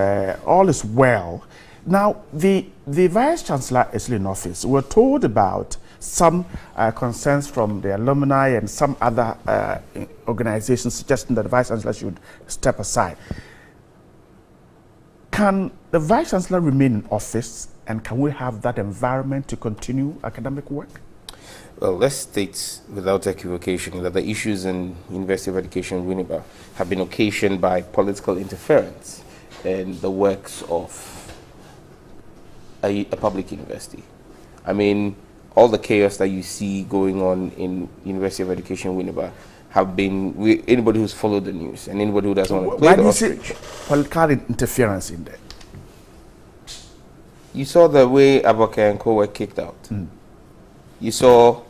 all is well. Now, the Vice Chancellor is still in office. We're told about some concerns from the alumni and some other organizations suggesting that the Vice Chancellor should step aside. Can the Vice Chancellor remain in office, and can we have that environment to continue academic work? Well, let's state without equivocation that the issues in University of Education Winneba have been occasioned by political interference in the works of a public university. I mean, all the chaos that you see going on in University of Education Winneba have been, anybody who's followed the news and anybody who doesn't want to play the ostrich. Political interference in there? You saw the way Aboke and Co were kicked out. You saw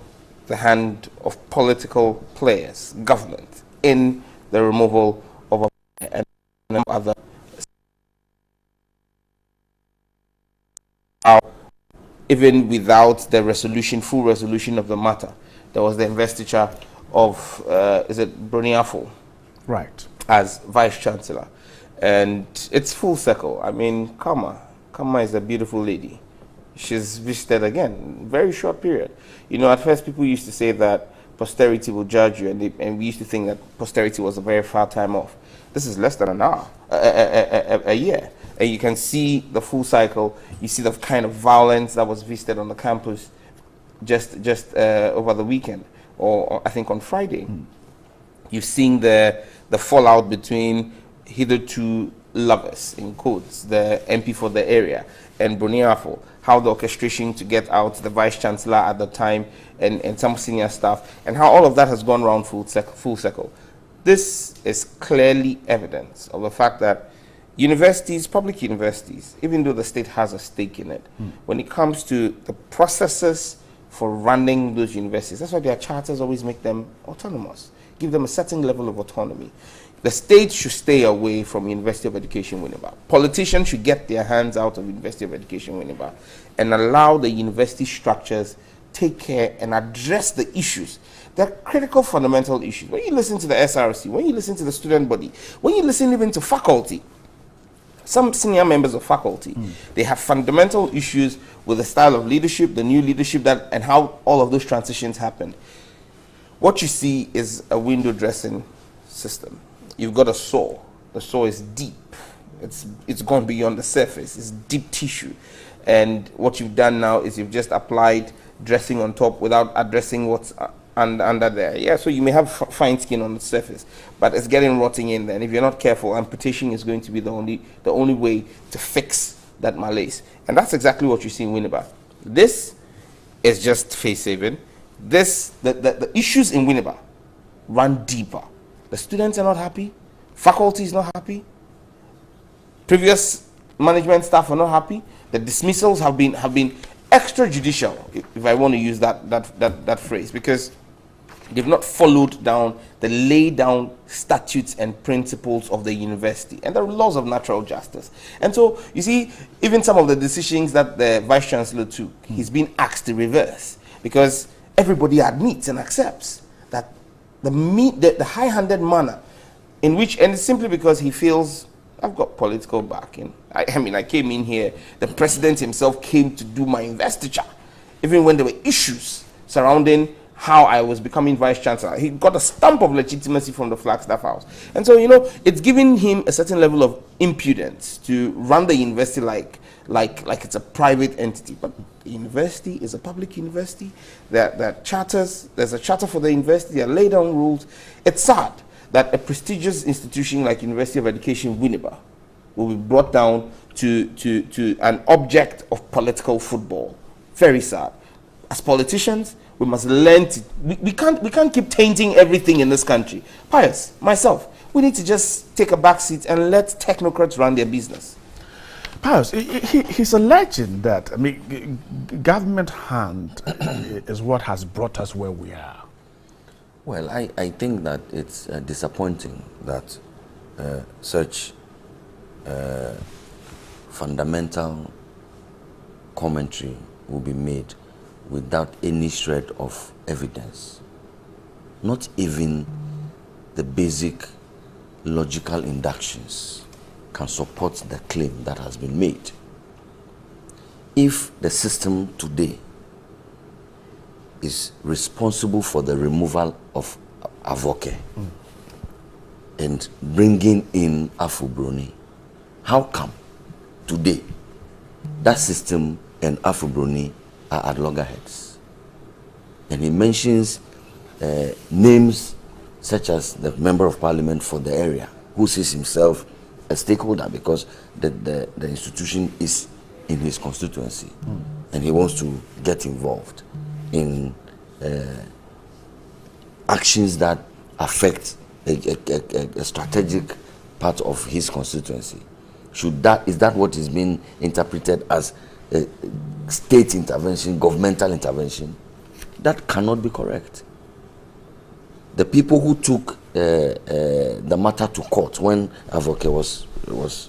the hand of political players, government, in the removal of and other. Even without the resolution, full resolution of the matter, there was the investiture of, is it Broniafo? Right. As Vice Chancellor. And it's full circle. I mean, Kama is a beautiful lady. She's visited again, very short period. You know, at first people used to say that posterity will judge you, and we used to think that posterity was a very far time off. This is less than an hour, a year. And you can see the full cycle. You see the kind of violence that was visited on the campus just over the weekend, or I think on Friday. You've seen the fallout between hitherto lovers, in quotes, the MP for the area, and Broniafo, how the orchestration to get out the Vice Chancellor at the time and some senior staff, and how all of that has gone around full circle. This is clearly evidence of the fact that universities, public universities, even though the state has a stake in it, when it comes to the processes for running those universities, that's why their charters always make them autonomous, give them a certain level of autonomy. The state should stay away from University of Education Winneba. Politicians should get their hands out of University of Education Winneba and allow the university structures take care and address the issues. They're critical fundamental issues. When you listen to the SRC, when you listen to the student body, when you listen even to faculty, some senior members of faculty, they have fundamental issues with the style of leadership, the new leadership, and how all of those transitions happen. What you see is a window dressing system. You've got a saw. The saw is deep. It's gone beyond the surface. It's deep tissue. And what you've done now is you've just applied dressing on top without addressing what's under there. Yeah, so you may have fine skin on the surface, but it's getting rotting in there. And if you're not careful, amputation is going to be the only way to fix that malaise. And that's exactly what you see in Winneba. This is just face saving. The issues in Winneba run deeper. The students are not happy. Faculty is not happy. Previous management staff are not happy. The dismissals have been extrajudicial, if I want to use that phrase, because they've not followed down the laid down statutes and principles of the university and the laws of natural justice. And so you see, even some of the decisions that the Vice Chancellor took, he's been asked to reverse, because everybody admits and accepts that the high-handed manner in which, and it's simply because he feels, I've got political backing. I mean, I came in here, the president himself came to do my investiture, even when there were issues surrounding how I was becoming Vice Chancellor. He got a stamp of legitimacy from the Flagstaff House. And so, you know, it's giving him a certain level of impudence to run the university like it's a private entity. But the university is a public university. There are charters, there's a charter for the university, there are laid down rules. It's sad that a prestigious institution like University of Education Winneba will be brought down to an object of political football. Very sad. As politicians, We must learn to. We can't keep tainting everything in this country. Pius, myself, we need to just take a back seat and let technocrats run their business. Pius, he's alleging that, I mean, government hand is what has brought us where we are. Well, I think that it's disappointing that such fundamental commentary will be made without any shred of evidence. Not even the basic logical inductions can support the claim that has been made. If the system today is responsible for the removal of Avoke and bringing in Afro-Broni, how come today that system and Afro-Broni are at loggerheads? And he mentions names such as the member of parliament for the area, who sees himself a stakeholder because the institution is in his constituency, and he wants to get involved in actions that affect a strategic part of his constituency. Is that what is being interpreted as state intervention, governmental intervention? That cannot be correct. The people who took the matter to court when Avoke was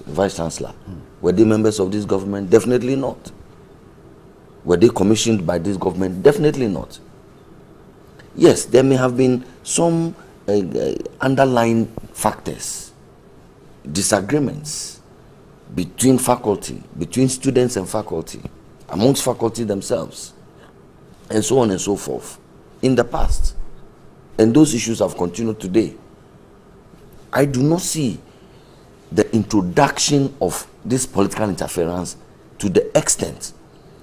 vice chancellor, were they members of this government? Definitely not. Were they commissioned by this government? Definitely not. Yes, there may have been some underlying factors, disagreements between faculty, between students and faculty, amongst faculty themselves, and so on and so forth in the past. And those issues have continued today. I do not see the introduction of this political interference to the extent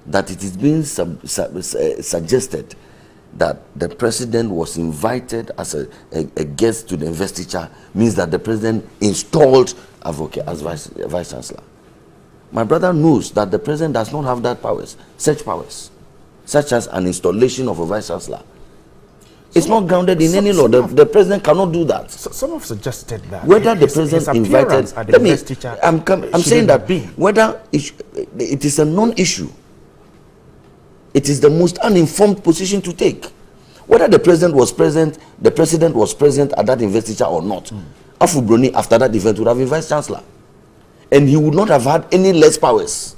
that it is being suggested that the president was invited as a guest to the investiture means that the president installed Avoke as vice chancellor. My brother knows that the president does not have that powers, such as an installation of a vice chancellor. It's not grounded in any law. The president cannot do that. Some have suggested that. Whether the president invited, I'm saying that whether it is a non-issue, it is the most uninformed position to take. Whether the president was present at that investiture or not, Afro-Broni after that event would have been vice chancellor, and he would not have had any less powers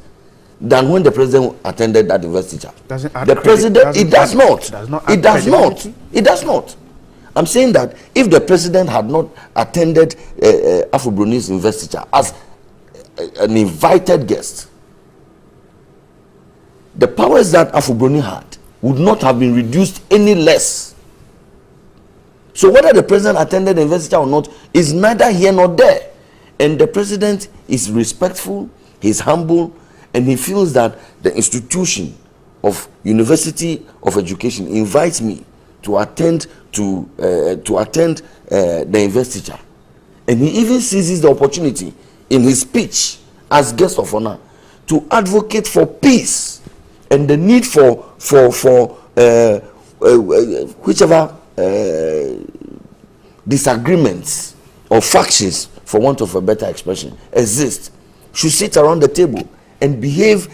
than when the president attended that investiture. The president, it does not. It does not. I'm saying that if the president had not attended Afro-Broni's investiture as an invited guest, the powers that Afro-Broni had would not have been reduced any less. So whether the president attended the investiture or not is neither here nor there. And the president is respectful, he's humble, and he feels that the institution of University of Education invites me to attend the investiture. And he even seizes the opportunity in his speech as guest of honor to advocate for peace and the need for whichever disagreements or factions, for want of a better expression, exist, should sit around the table and behave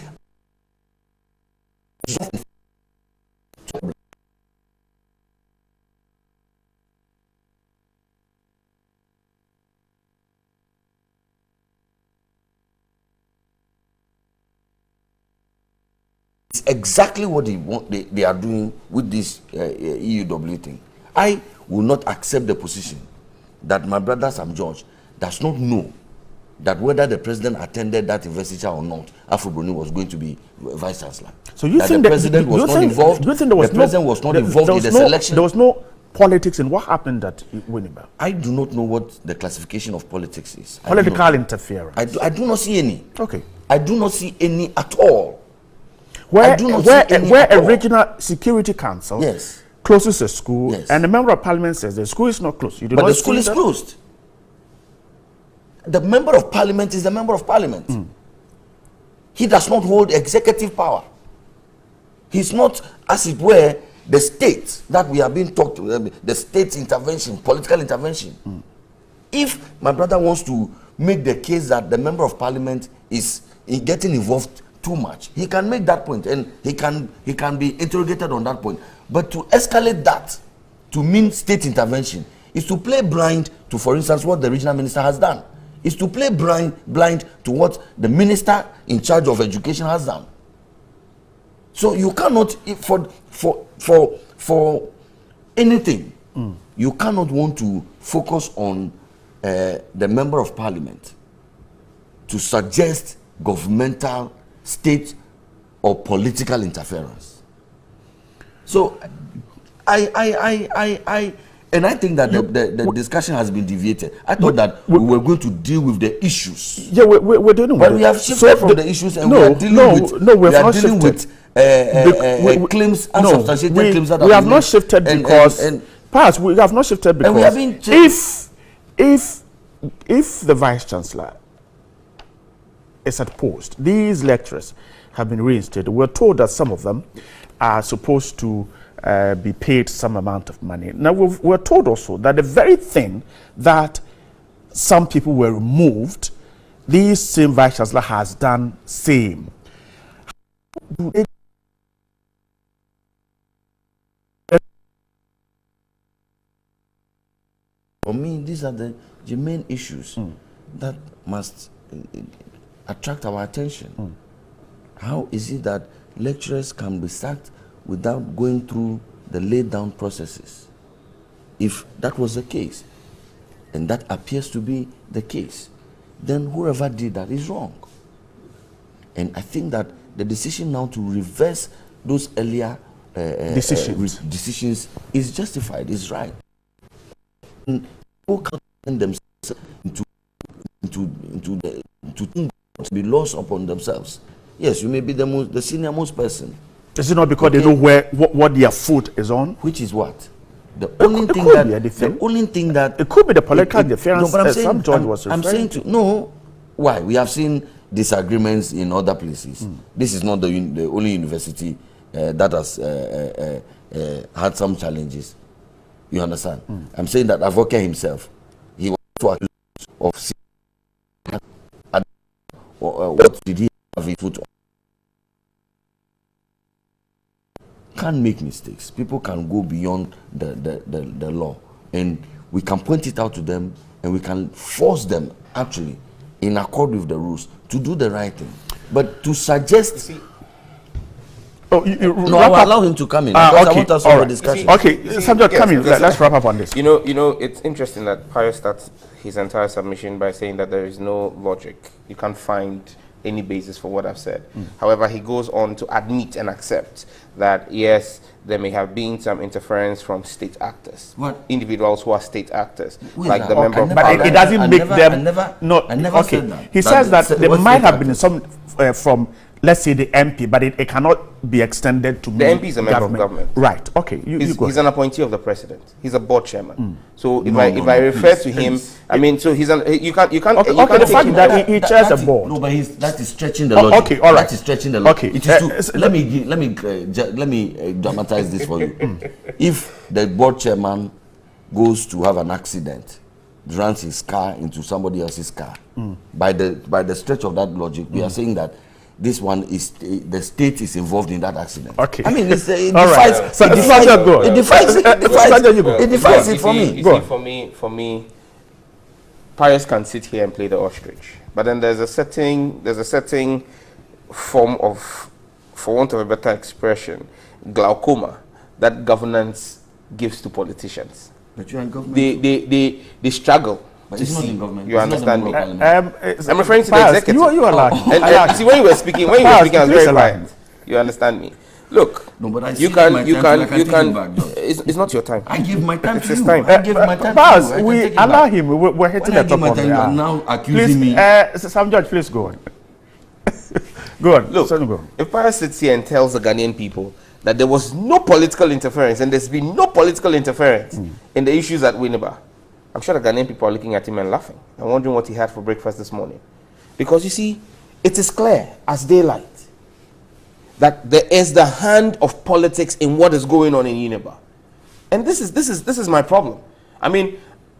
it's exactly what they are doing with this EUW thing. I will not accept the position that my brother Sam George does not know that whether the president attended that investiture or not, Afro-Broni was going to be vice chancellor. So you think the president was not involved? The president was not involved in the selection. There was no politics in what happened at Winneba. I do not know what the classification of politics is. Political interference. I do not see any. Okay. I do not see any at all. Where a regional security council closes a school and the member of parliament says the school is not closed. You do but not the school is closed. The member of parliament is the member of parliament. He does not hold executive power. He's not, as it were, the state that we have been talked to, the state intervention, political intervention. If my brother wants to make the case that the member of parliament is getting involved too much, he can make that point, and he can be interrogated on that point. But to escalate that to mean state intervention is to play blind to, for instance, what the regional minister has done. Is to play blind to what the minister in charge of education has done. So you cannot, for anything, you cannot want to focus on the member of parliament to suggest governmental, state, or political interference. So and I think that the discussion has been deviated. I thought that we were going to deal with the issues. Yeah, we're dealing with it. But we have shifted from the issues, and we are dealing with claims, unsubstantiated claims that we have not shifted because perhaps we have not shifted because if the vice chancellor is at post, these lecturers have been reinstated. We're told that some of them are supposed to be paid some amount of money. Now we're told also that the very thing that some people were removed, this same vice chancellor has done same. For me, these are the main issues that must attract our attention. How is it that lecturers can be sacked without going through the laid down processes? If that was the case, and that appears to be the case, then whoever did that is wrong. And I think that the decision now to reverse those earlier decisions is justified, is right. And people can't themselves to be lost upon themselves. Yes, you may be the senior most person. Is it not because they know what their foot is on? Which is what? The only thing that it could be the political interference. No, but some judge was referring I'm saying to no. Why? We have seen disagreements in other places. This is not the only university that has had some challenges. You understand? I'm saying that Avoke himself, he was accused of what did he have his foot on? Can't make mistakes. People can go beyond the law, and we can point it out to them, and we can force them actually in accord with the rules to do the right thing. But to suggest I'll allow him to come in. I want us to have a discussion. Okay, subject, come in. Let's wrap up on this. You know, it's interesting that Pius starts his entire submission by saying that there is no logic. You can't find any basis for what I've said. However, he goes on to admit and accept that yes, there may have been some interference from state actors, individuals who are state actors, like the member of parliament. But it doesn't make them. I never said that. He says that there might have been some from, let's say, the MP, but it cannot be extended to the MP is a member of government. Right. Okay. He's an appointee of the president. He's a board chairman. So if I refer to him, I mean, so he's you can't. Okay. The fact that he chairs a board. No, but that is stretching the logic. Okay. All right. That is stretching the logic. Okay. Let me dramatize this for you. If the board chairman goes to have an accident, runs his car into somebody else's car, by the stretch of that logic, we are saying that this one is the state is involved in that accident. Okay. I mean, it defies it for me. For me, Pius can sit here and play the ostrich, but then there's a certain form of, for want of a better expression, glaucoma that governance gives to politicians. But you're in government. They struggle. But it's not in government. You understand me? I'm referring to the executive. You are allowed. And see, when you were speaking, I was very quiet. You understand me? Look, no, but I you can. It's not your time. I give my time to you. Time. I give my time to you. We allow him. We're hitting the top of it. You are now accusing me. Sam Judge, please go on. Go on. Look, if Pius sits here and tells the Ghanaian people that there was no political interference and there's been no political interference in the issues at Winneba, I'm sure the Ghanaian people are looking at him and laughing and wondering what he had for breakfast this morning. Because you see, it is clear as daylight that there is the hand of politics in what is going on in Uniba. And this is my problem. I mean,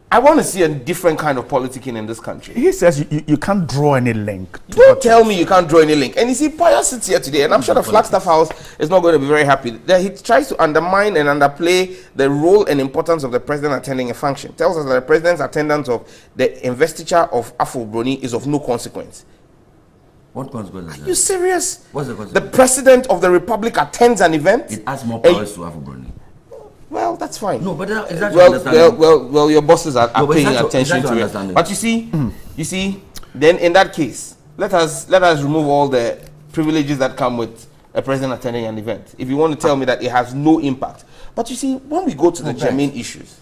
I want to see a different kind of politicking in this country. He says you can't draw any link. Don't tell me you can't draw any link. And you see, Pius sits here today, and I'm sure the Flagstaff House is not going to be very happy. That he tries to undermine and underplay the role and importance of the president attending a function. Tells us that the president's attendance of the investiture of Afo Broni is of no consequence. What consequence? Are you serious? What's the consequence? The president of the republic attends an event. It adds more powers to Afo Broni. Well, that's fine. No, but exactly well, your bosses are paying attention to it. But you see, then in that case, let us remove all the privileges that come with a president attending an event. If you want to tell me that it has no impact, but you see, when we go to the germane issues,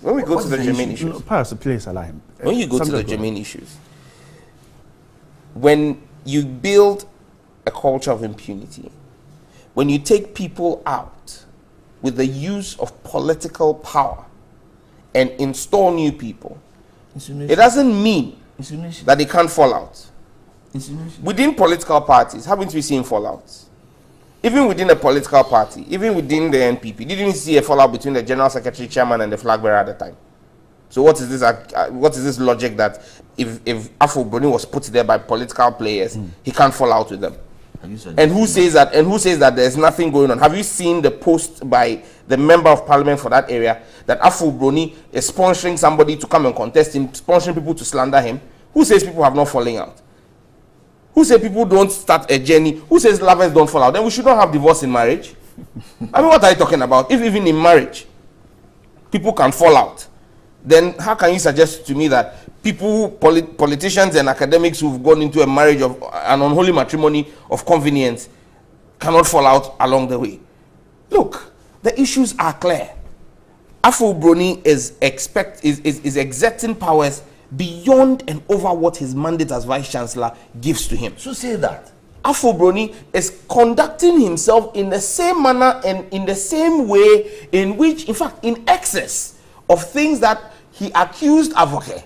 please allow him. When you go to the germane issues, when you build a culture of impunity, when you take people out with the use of political power and install new people, it doesn't mean that they can't fall out. Within political parties, haven't we seen fallouts? Even within a political party, even within the NPP, didn't you see a fallout between the general secretary, chairman, and the flag bearer at the time? So what is this logic that if Afo Broni was put there by political players, he can't fall out with them? And who says that? And who says that there's nothing going on? Have you seen the post by the member of parliament for that area that Afo Broni is sponsoring somebody to come and contest him, sponsoring people to slander him? Who says people have not falling out? Who says people don't start a journey? Who says lovers don't fall out? Then we should not have divorce in marriage. I mean, what are you talking about? If even in marriage people can fall out, then how can you suggest to me that people, politicians and academics who've gone into a marriage of an unholy matrimony of convenience cannot fall out along the way? Look, the issues are clear. Afo Broni is exerting powers beyond and over what his mandate as vice chancellor gives to him. So say that Afo Broni is conducting himself in the same manner and in the same way in which, in fact, in excess of things that he accused Avoke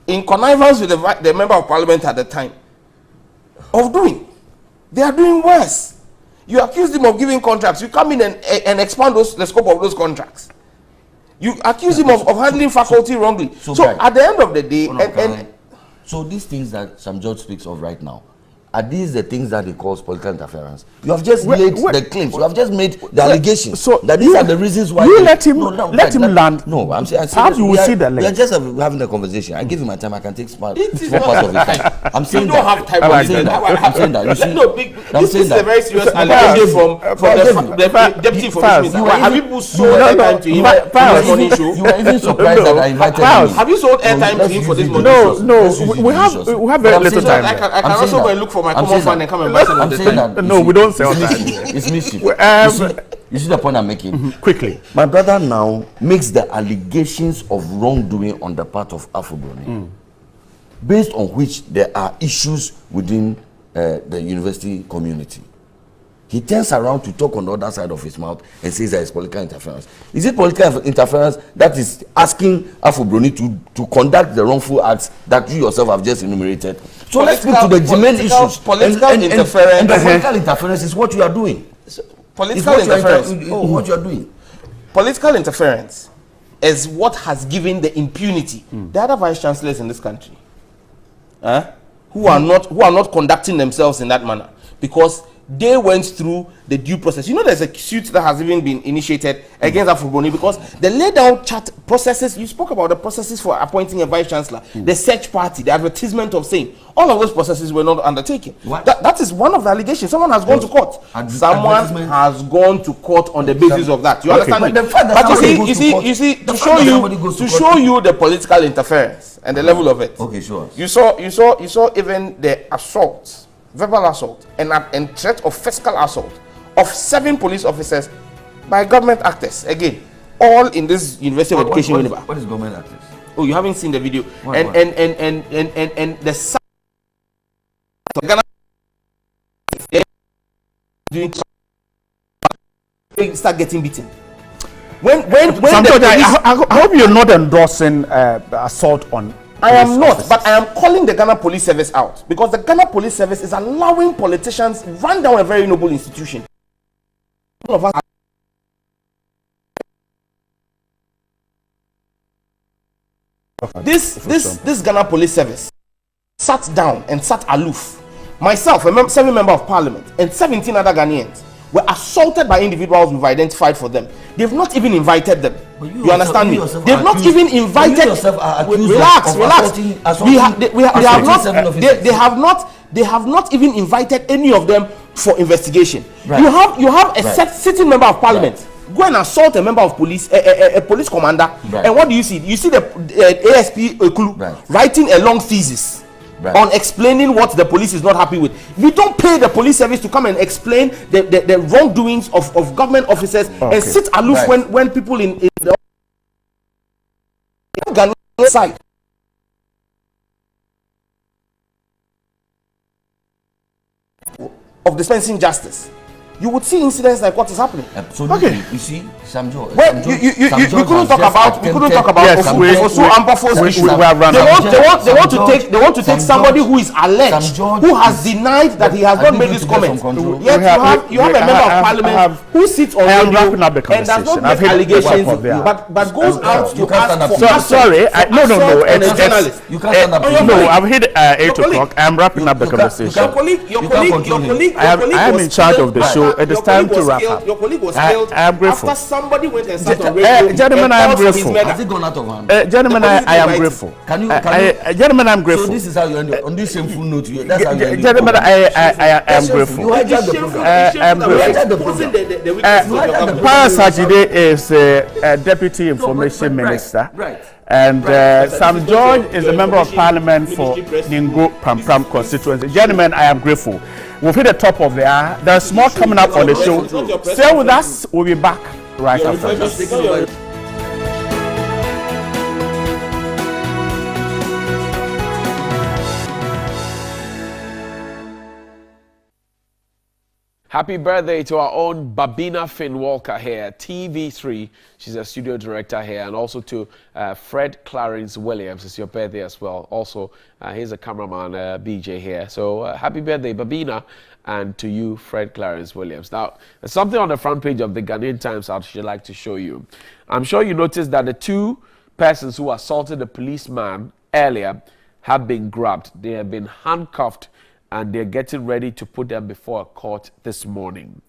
in connivance with the member of parliament at the time of doing. They are doing worse. You accuse him of giving contracts. You come in and expand the scope of those contracts. You accuse him of handling faculty wrongly. So at the end of the day, so these things that Sam George speaks of right now, are these the things that he calls political interference? You have just made the claims. You have just made the allegations. So that these are the reasons why. You let him land. No, I'm saying. Perhaps you will see that. We are just having a conversation. I give him my time. I can take small parts of his time. I'm saying that. You don't have time. I'm saying that. You see, this is a very serious allegation from the deputy information minister. Have you sold airtime to him for this morning show? You were even surprised that I invited him. Have you sold airtime to him for this morning show? No, we have very little time. I can also go and look for my common fan and come and buy some of that. No, we don't sell that. It's mischief. You see the point I'm making? Quickly. My brother now makes the allegations of wrongdoing on the part of Afo Broni, based on which there are issues within the university community. He turns around to talk on the other side of his mouth and says that it's political interference. Is it political interference that is asking Afo Broni to conduct the wrongful acts that you yourself have just enumerated? So let's move to the germane issues. Political interference. And the political interference is what you are doing. Political interference. What you are doing. Political interference is what has given the impunity. The other vice chancellors in this country, who are not conducting themselves in that manner, because they went through the due process. You know, there's a suit that has even been initiated against Afo Broni because the laid down chat processes. You spoke about the processes for appointing a vice chancellor, the search party, the advertisement of same. All of those processes were not undertaken. That is one of the allegations. Someone has gone to court. Someone has gone to court on the basis of that. You understand? But you see, to show you the political interference and the level of it. Okay, sure. You saw even the assault. Verbal assault and threat of physical assault of 7 police officers by government actors. Again, all in this University of Education. What is government actors? Oh, you haven't seen the video. And the Ghana doing start getting beaten. When I hope you're not endorsing assault on. I am not, but I am calling the Ghana Police Service out because the Ghana Police Service is allowing politicians run down a very noble institution. All of us. This Ghana Police Service sat down and sat aloof. Myself, a serving member of parliament, and 17 other Ghanaians were assaulted by individuals we've identified for them. They've not even invited them. You understand me? They've not even invited. Relax. They have not even invited any of them for investigation. Right. You have a sitting member of parliament. Right. Go and assault a member of police, a police commander, and what do you see? You see the ASP Ekulu writing a long thesis on explaining what the police is not happy with. We don't pay the police service to come and explain the wrongdoings of government officers and sit aloof when people in the Ghanaian side of dispensing justice. You would see incidents like what is happening. Absolutely. You see, Sam George. We couldn't talk about. They want to take somebody who is alleged, who has denied that he has not made this comment. Yet you have a member of parliament who sits on radio and does not make allegations, but goes out to ask for. Sorry, no. You can't stand up. No, I've hit 8 o'clock. I'm wrapping up the conversation. Your colleague. I am in charge of the show. It is time to wrap up. Your colleague was killed after somebody went and sat on radio. Gentlemen, I am grateful. Has it gone out of hand? Gentlemen, I am grateful. Gentlemen, I'm grateful. So this is how you end up. On this shameful note, that's how you end up. Gentlemen, I am grateful. You hijacked the program. I am grateful. Pius Sajide is Deputy Information Minister. Right. And Sam George is a member of parliament for Ningo Pampram constituency. Gentlemen, I am grateful. We've hit the top of the hour. There's more coming up on the show. Stay with us. We'll be back right after this. Happy birthday to our own Babina Finn Walker here, TV3. She's a studio director here, and also to Fred Clarence Williams. It's your birthday as well. Also, here's a cameraman, BJ here. So happy birthday, Babina, and to you, Fred Clarence Williams. Now, there's something on the front page of the Ghanaian Times I'd like to show you. I'm sure you noticed that the two persons who assaulted the policeman earlier have been grabbed. They have been handcuffed, and they're getting ready to put them before a court this morning.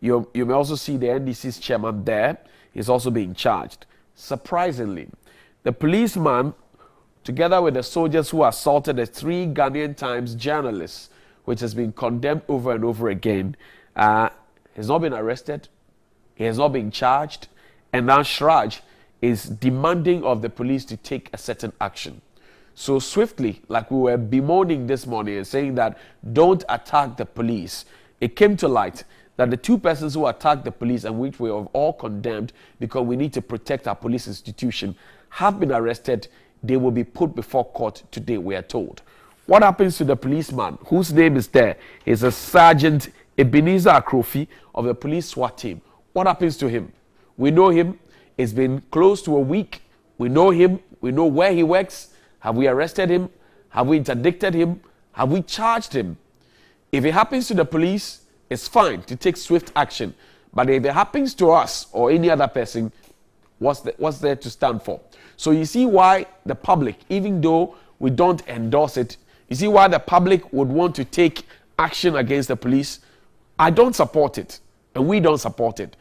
You may also see the NDC's chairman there. He's also being charged. Surprisingly, the policeman, together with the soldiers who assaulted the 3 Ghanaian Times journalists, which has been condemned over and over again, has not been arrested. He has not been charged. And now Shraj is demanding of the police to take a certain action. So swiftly, like we were bemoaning this morning and saying that don't attack the police, it came to light that the 2 persons who attacked the police, and which we have all condemned because we need to protect our police institution, have been arrested. They will be put before court today, we are told. What happens to the policeman whose name is there? Is a Sergeant Ebenezer Akrofi of the police SWAT team. What happens to him? We know him. It's been close to a week. We know him. We know where he works. Have we arrested him? Have we interdicted him? Have we charged him? If it happens to the police, it's fine to take swift action. But if it happens to us or any other person, what's there to stand for? So you see why the public, even though we don't endorse it, you see why the public would want to take action against the police. I don't support it, and we don't support it.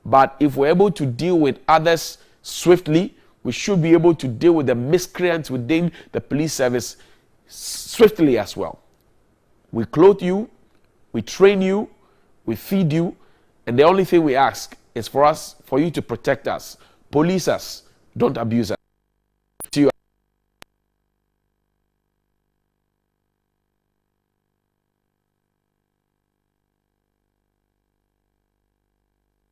But if we're able to deal with others swiftly, we should be able to deal with the miscreants within the police service swiftly as well. We clothe you, we train you, we feed you, and the only thing we ask is for you to protect us, police us, don't abuse us. To you.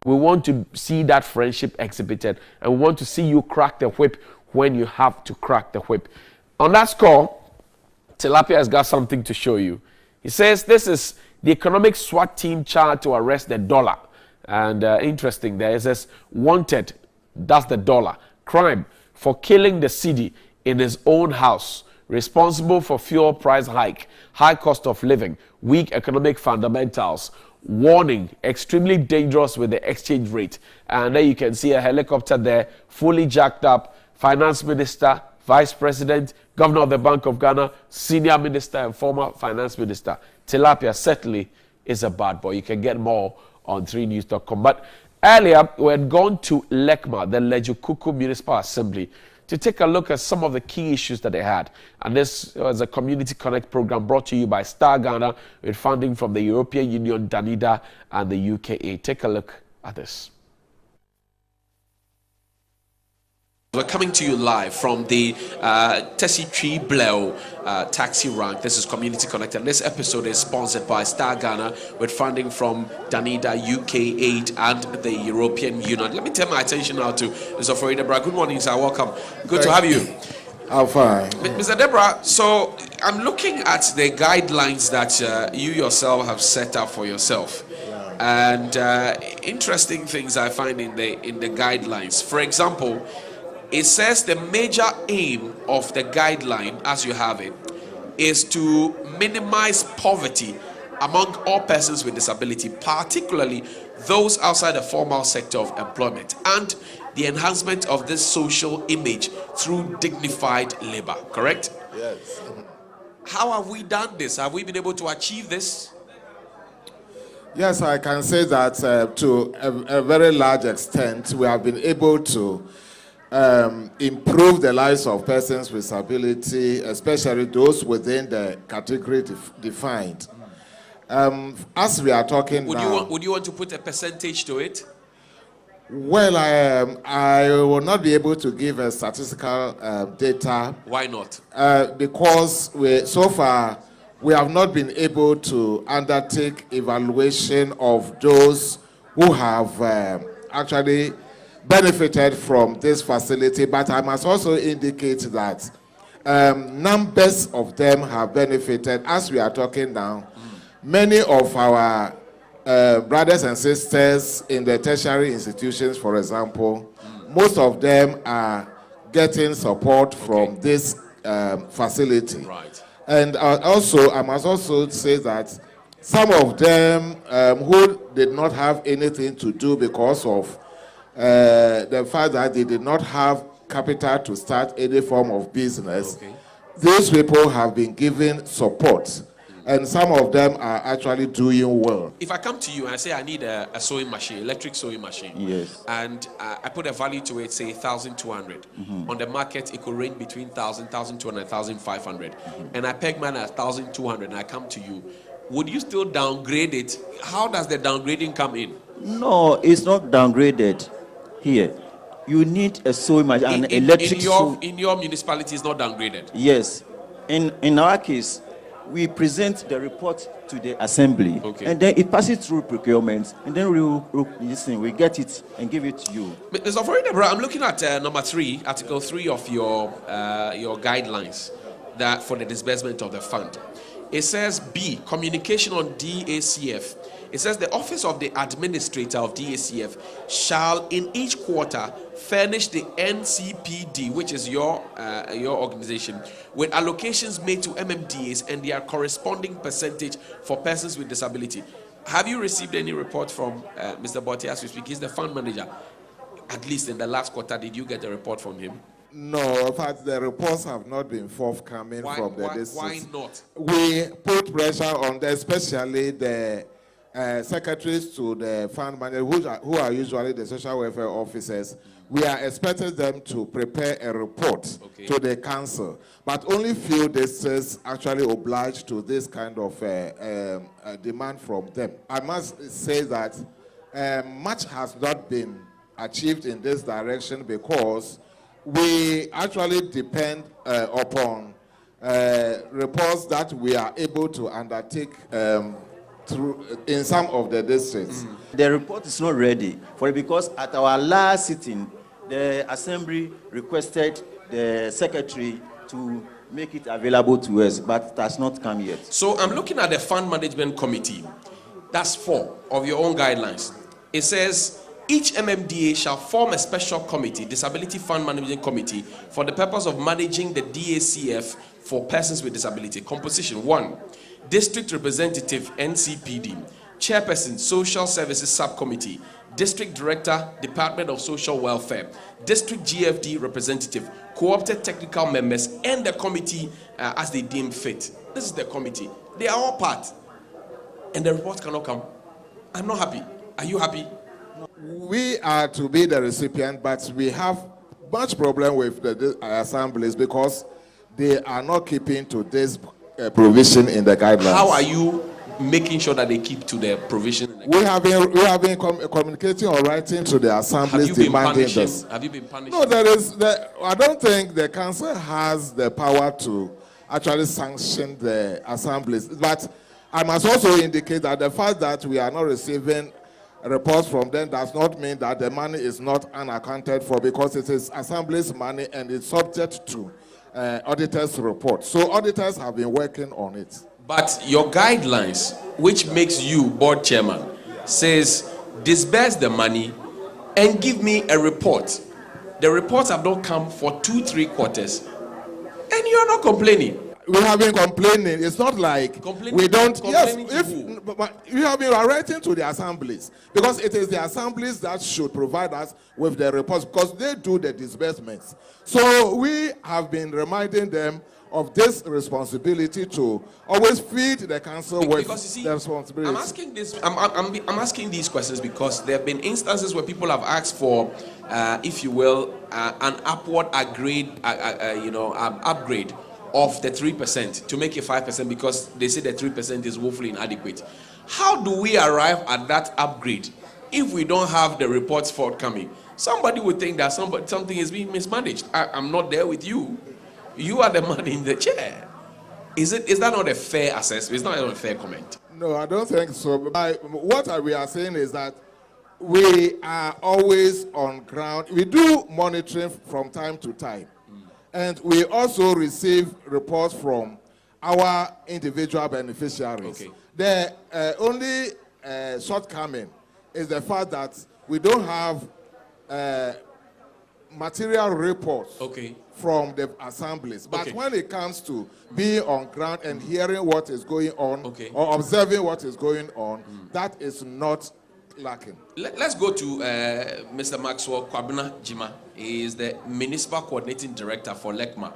We want to see that friendship exhibited, and we want to see you crack the whip when you have to crack the whip. On that score, Tilapia has got something to show you. He says this is the economic SWAT team charged to arrest the dollar. And interesting there, it says wanted, that's the dollar. Crime for killing the city in his own house. Responsible for fuel price hike, high cost of living, weak economic fundamentals. warning, extremely dangerous with the exchange rate. And there you can see a helicopter there, fully jacked up. Finance Minister, Vice President, Governor of the Bank of Ghana, Senior Minister and former Finance Minister. Tilapia certainly is a bad boy. You can get more on 3news.com. But earlier, we had gone to LECMA, the Lejukuku Municipal Assembly, to take a look at some of the key issues that they had. And this was a Community Connect program brought to you by Star Ghana with funding from the European Union, Danida, and the UKA. Take a look at this. We're coming to you live from the TV3NEWDAY taxi rank. This is Community Connected. This episode is sponsored by Star Ghana with funding from Danida, UK8, and the European Union. Let me turn my attention now to Mr. Ofori Deborah. Good morning, sir. Welcome. Good to have you. I'm fine. Mr. Deborah, so I'm looking at the guidelines that you yourself have set up for yourself. And interesting things I find in the guidelines. For example, it says the major aim of the guideline, as you have it, is to minimize poverty among all persons with disability, particularly those outside the formal sector of employment, and the enhancement of this social image through dignified labor. Correct? Yes. How have we done this? Have we been able to achieve this? Yes, I can say that to a very large extent, we have been able to improve the lives of persons with disability, especially those within the category defined. As we are talking now, would you want to put a percentage to it? Well, I will not be able to give a statistical data. Why not? Because so far we have not been able to undertake evaluation of those who have actually benefited from this facility, but I must also indicate that numbers of them have benefited. As we are talking now, many of our brothers and sisters in the tertiary institutions, for example, most of them are getting support from this facility. Right. And also, I must also say that some of them who did not have anything to do because of the fact that they did not have capital to start any form of business, these people have been given support, and some of them are actually doing well. If I come to you and I say I need a sewing machine, electric sewing machine, yes, and I put a value to it, say 1,200. On the market, it could range between 1,000, 1,200, 1,500, and I peg mine at 1,200, and I come to you, would you still downgrade it? How does the downgrading come in? No, it's not downgraded. Here, you need a sewing machine, an electric in your municipality is not downgraded. Yes, in our case, we present the report to the assembly, and then it passes through procurement, and then we get it and give it to you. Mr. Ofori Deborah, I'm looking at number 3, Article 3 of your guidelines that for the disbursement of the fund. It says B, communication on DACF. It says the office of the administrator of DACF shall in each quarter furnish the NCPD, which is your organization, with allocations made to MMDAs and their corresponding percentage for persons with disability. Have you received any report from Mr. Botti as we speak? He's the fund manager. At least in the last quarter, did you get a report from him? No, in fact, the reports have not been forthcoming from the district. Why not? We put pressure on them, especially the secretaries to the fund manager, who are usually the social welfare officers. We are expecting them to prepare a report to the council, but only few districts actually obliged to this kind of demand from them. I must say that much has not been achieved in this direction because we actually depend upon reports that we are able to undertake in some of the districts. The report is not ready because at our last sitting, the assembly requested the secretary to make it available to us, but it has not come yet. So I'm looking at the fund management committee. That's 4 of your own guidelines. It says each MMDA shall form a special committee, Disability Fund Management Committee, for the purpose of managing the DACF for persons with disability. Composition: 1, district representative NCPD, Chairperson, Social Services Subcommittee, District Director, Department of Social Welfare, District GFD representative, co-opted technical members, and the committee as they deem fit. This is the committee. They are all part. And the report cannot come. I'm not happy. Are you happy? We are to be the recipient, but we have much problem with the assemblies because they are not keeping to this provision in the guidelines. How are you making sure that they keep to the provision? We have been communicating or writing to the assemblies demanding this. Have you been punished? No, I don't think the council has the power to actually sanction the assemblies. But I must also indicate that the fact that we are not receiving reports from them does not mean that the money is not unaccounted for, because it is assemblies money and it's subject to auditors' report. So auditors have been working on it. But your guidelines, which makes you board chairman, says disburse the money and give me a report. The reports have not come for 2-3 quarters, and you are not complaining. We have been complaining. It's not like we don't. Yes, but we have been writing to the assemblies, because it is the assemblies that should provide us with the reports, because they do the disbursements. So we have been reminding them of this responsibility to always feed the council with the responsibility. I'm asking these questions because there have been instances where people have asked for, if you will, an upward upgrade of the 3% to make it 5%, because they say the 3% is woefully inadequate. How do we arrive at that upgrade if we don't have the reports forthcoming? Somebody would think that something is being mismanaged. I'm not there with you. You are the man in the chair. Is that not a fair assessment? It's not a fair comment. No, I don't think so. What we are saying is that we are always on ground. We do monitoring from time to time. And we also receive reports from our individual beneficiaries. Okay. The only shortcoming is the fact that we don't have material reports from the assemblies. But when it comes to being on ground and hearing what is going on or observing what is going on, that is not lacking. Let's go to Mr. Maxwell Kwabena Jima. He is the Municipal Coordinating Director for LECMA.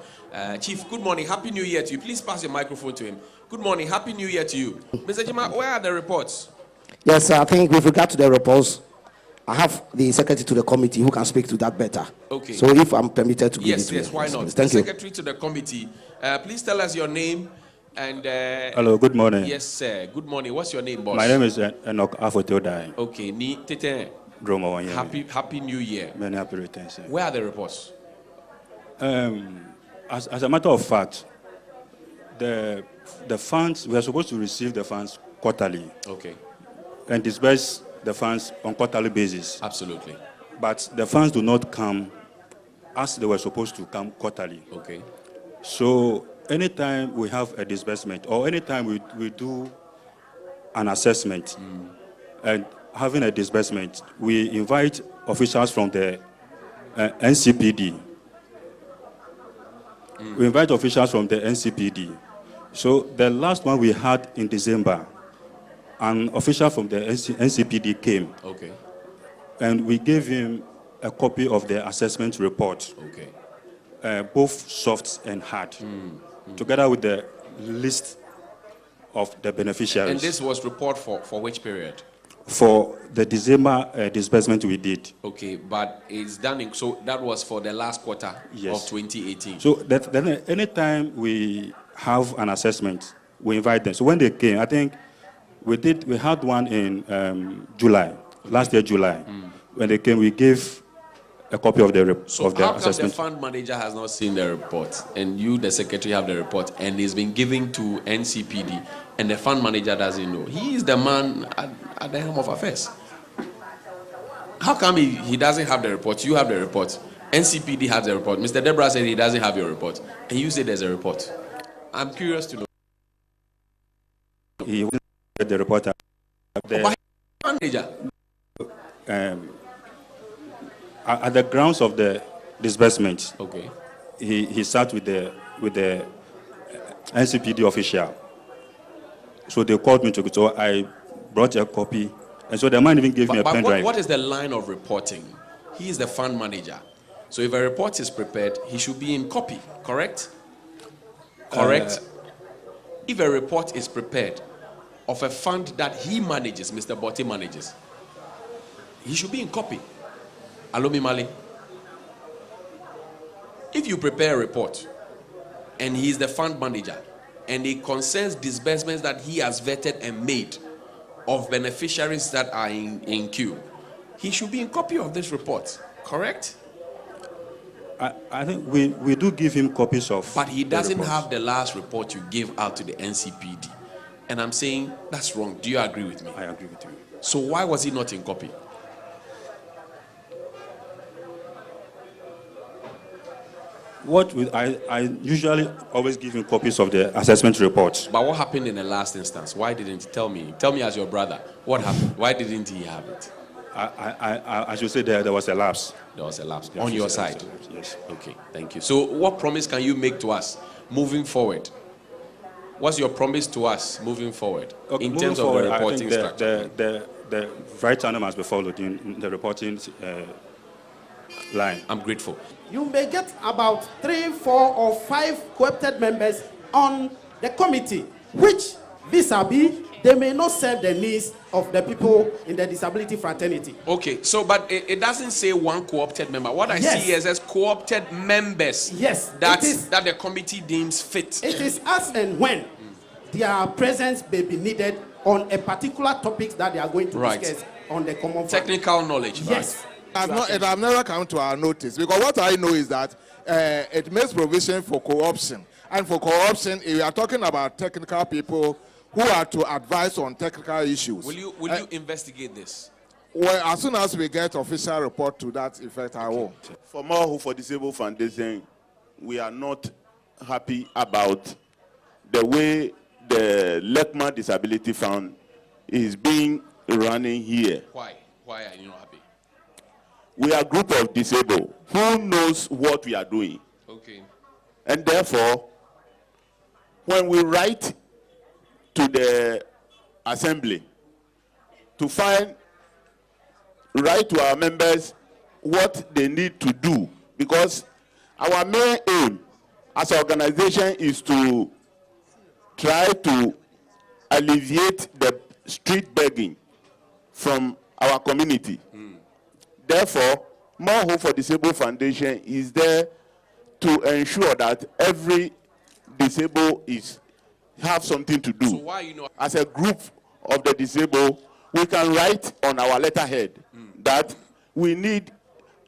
Chief, good morning. Happy New Year to you. Please pass your microphone to him. Good morning. Happy New Year to you. Mr. Jima, where are the reports? Yes, I think with regard to the reports, I have the secretary to the committee who can speak to that better. Okay. So if I'm permitted to give it to Yes, why not? Thank you. Secretary to the committee, please tell us your name and... Hello, good morning. Yes, sir. Good morning. What's your name, boss? My name is Enoch Afotodai. Okay. Ni Tete. Happy New Year. Many happy returns. Where are the reports? As a matter of fact, the funds, we are supposed to receive the funds quarterly. Okay. And disburse the funds on quarterly basis. Absolutely. But the funds do not come as they were supposed to come quarterly. Okay. So anytime we have a disbursement or anytime we do an assessment and having a disbursement, we invite officials from the NCPD. We invite officials from the NCPD. So the last one we had in December, an official from the NCPD came. Okay. And we gave him a copy of the assessment report. Okay. Both soft and hard, together with the list of the beneficiaries. And this was report for which period? For the December disbursement we did. Okay, but it's done. So that was for the last quarter of 2018. So then anytime we have an assessment, we invite them. So when they came, I think we had one in July, last year July. When they came, we gave a copy of the assessment. So how come the fund manager has not seen the report, and you, the secretary, have the report, and it's been given to NCPD, and the fund manager doesn't know? He is the man at the helm of affairs. How come he doesn't have the report? You have the report. NCPD has the report. Mr. Debra said he doesn't have your report, and you say there's a report. I'm curious to know. He wouldn't get the report. The manager. At the grounds of the disbursement, okay, he sat with the NCPD official. So they called me to go. So I brought a copy, and so the man even gave me a pen drive. What is the line of reporting? He is the fund manager. So if a report is prepared, he should be in copy, correct? Correct? If a report is prepared of a fund that he manages, Mr. Botti manages, he should be in copy. Alomi Mali. If you prepare a report and he is the fund manager and it concerns disbursements that he has vetted and made of beneficiaries that are in queue, he should be in copy of this report, correct? I think we do give him copies of. But he doesn't have the last report you gave out to the NCPD. And I'm saying that's wrong. Do you agree with me? I agree with you. So why was he not in copy? I usually always give him copies of the assessment reports. But what happened in the last instance? Why didn't he tell me? Tell me as your brother. What happened? Why didn't he have it? I should say there was a lapse. There was a lapse on your side? Yes. Okay, thank you. So what promise can you make to us moving forward? What's your promise to us moving forward in terms of the reporting structure? The right channel must be followed in the reporting line. I'm grateful. You may get about 3, 4, or 5 co-opted members on the committee, which vis-a-vis, they may not serve the needs of the people in the disability fraternity. Okay, so but it doesn't say one co-opted member. What I see here says co-opted members. Yes, that the committee deems fit. It is as and when their presence may be needed on a particular topic that they are going to discuss on the common technical knowledge. Yes. It has never come to our notice, because what I know is that it makes provision for co-option. And for co-option, we are talking about technical people who are to advise on technical issues. Will you investigate this? Well, as soon as we get official report to that effect, I will. For More Hope for Disabled Foundation, we are not happy about the way the Lekma Disability Fund is being running here. Why? Why are you not happy? We are a group of disabled who knows what we are doing. Okay. And therefore, when we write to the assembly to write to our members what they need to do, because our main aim as an organization is to try to alleviate the street begging from our community. Therefore, More Hope for Disabled Foundation is there to ensure that every disabled have something to do. So why you know? As a group of the disabled, we can write on our letterhead that we need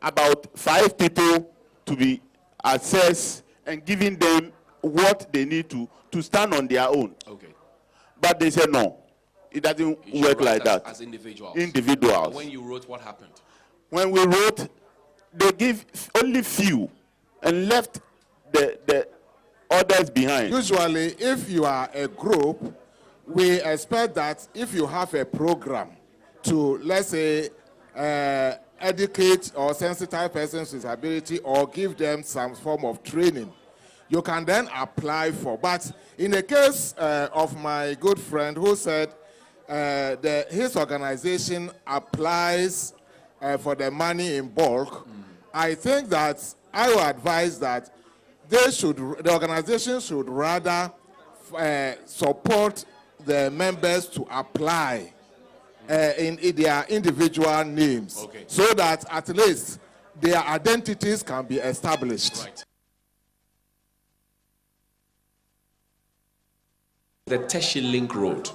about 5 people to be assessed and giving them what they need to stand on their own. Okay. But they say no, it doesn't work like that. As individuals. Individuals. When you wrote, what happened? When we wrote, they give only few and left the others behind. Usually, if you are a group, we expect that if you have a program to, let's say, educate or sensitize persons with disability or give them some form of training, you can then apply for. But in the case of my good friend who said his organization applies for the money in bulk, I think that I will advise that the organization should rather support the members to apply in their individual names, so that at least their identities can be established. Right. The Teshi Link Road,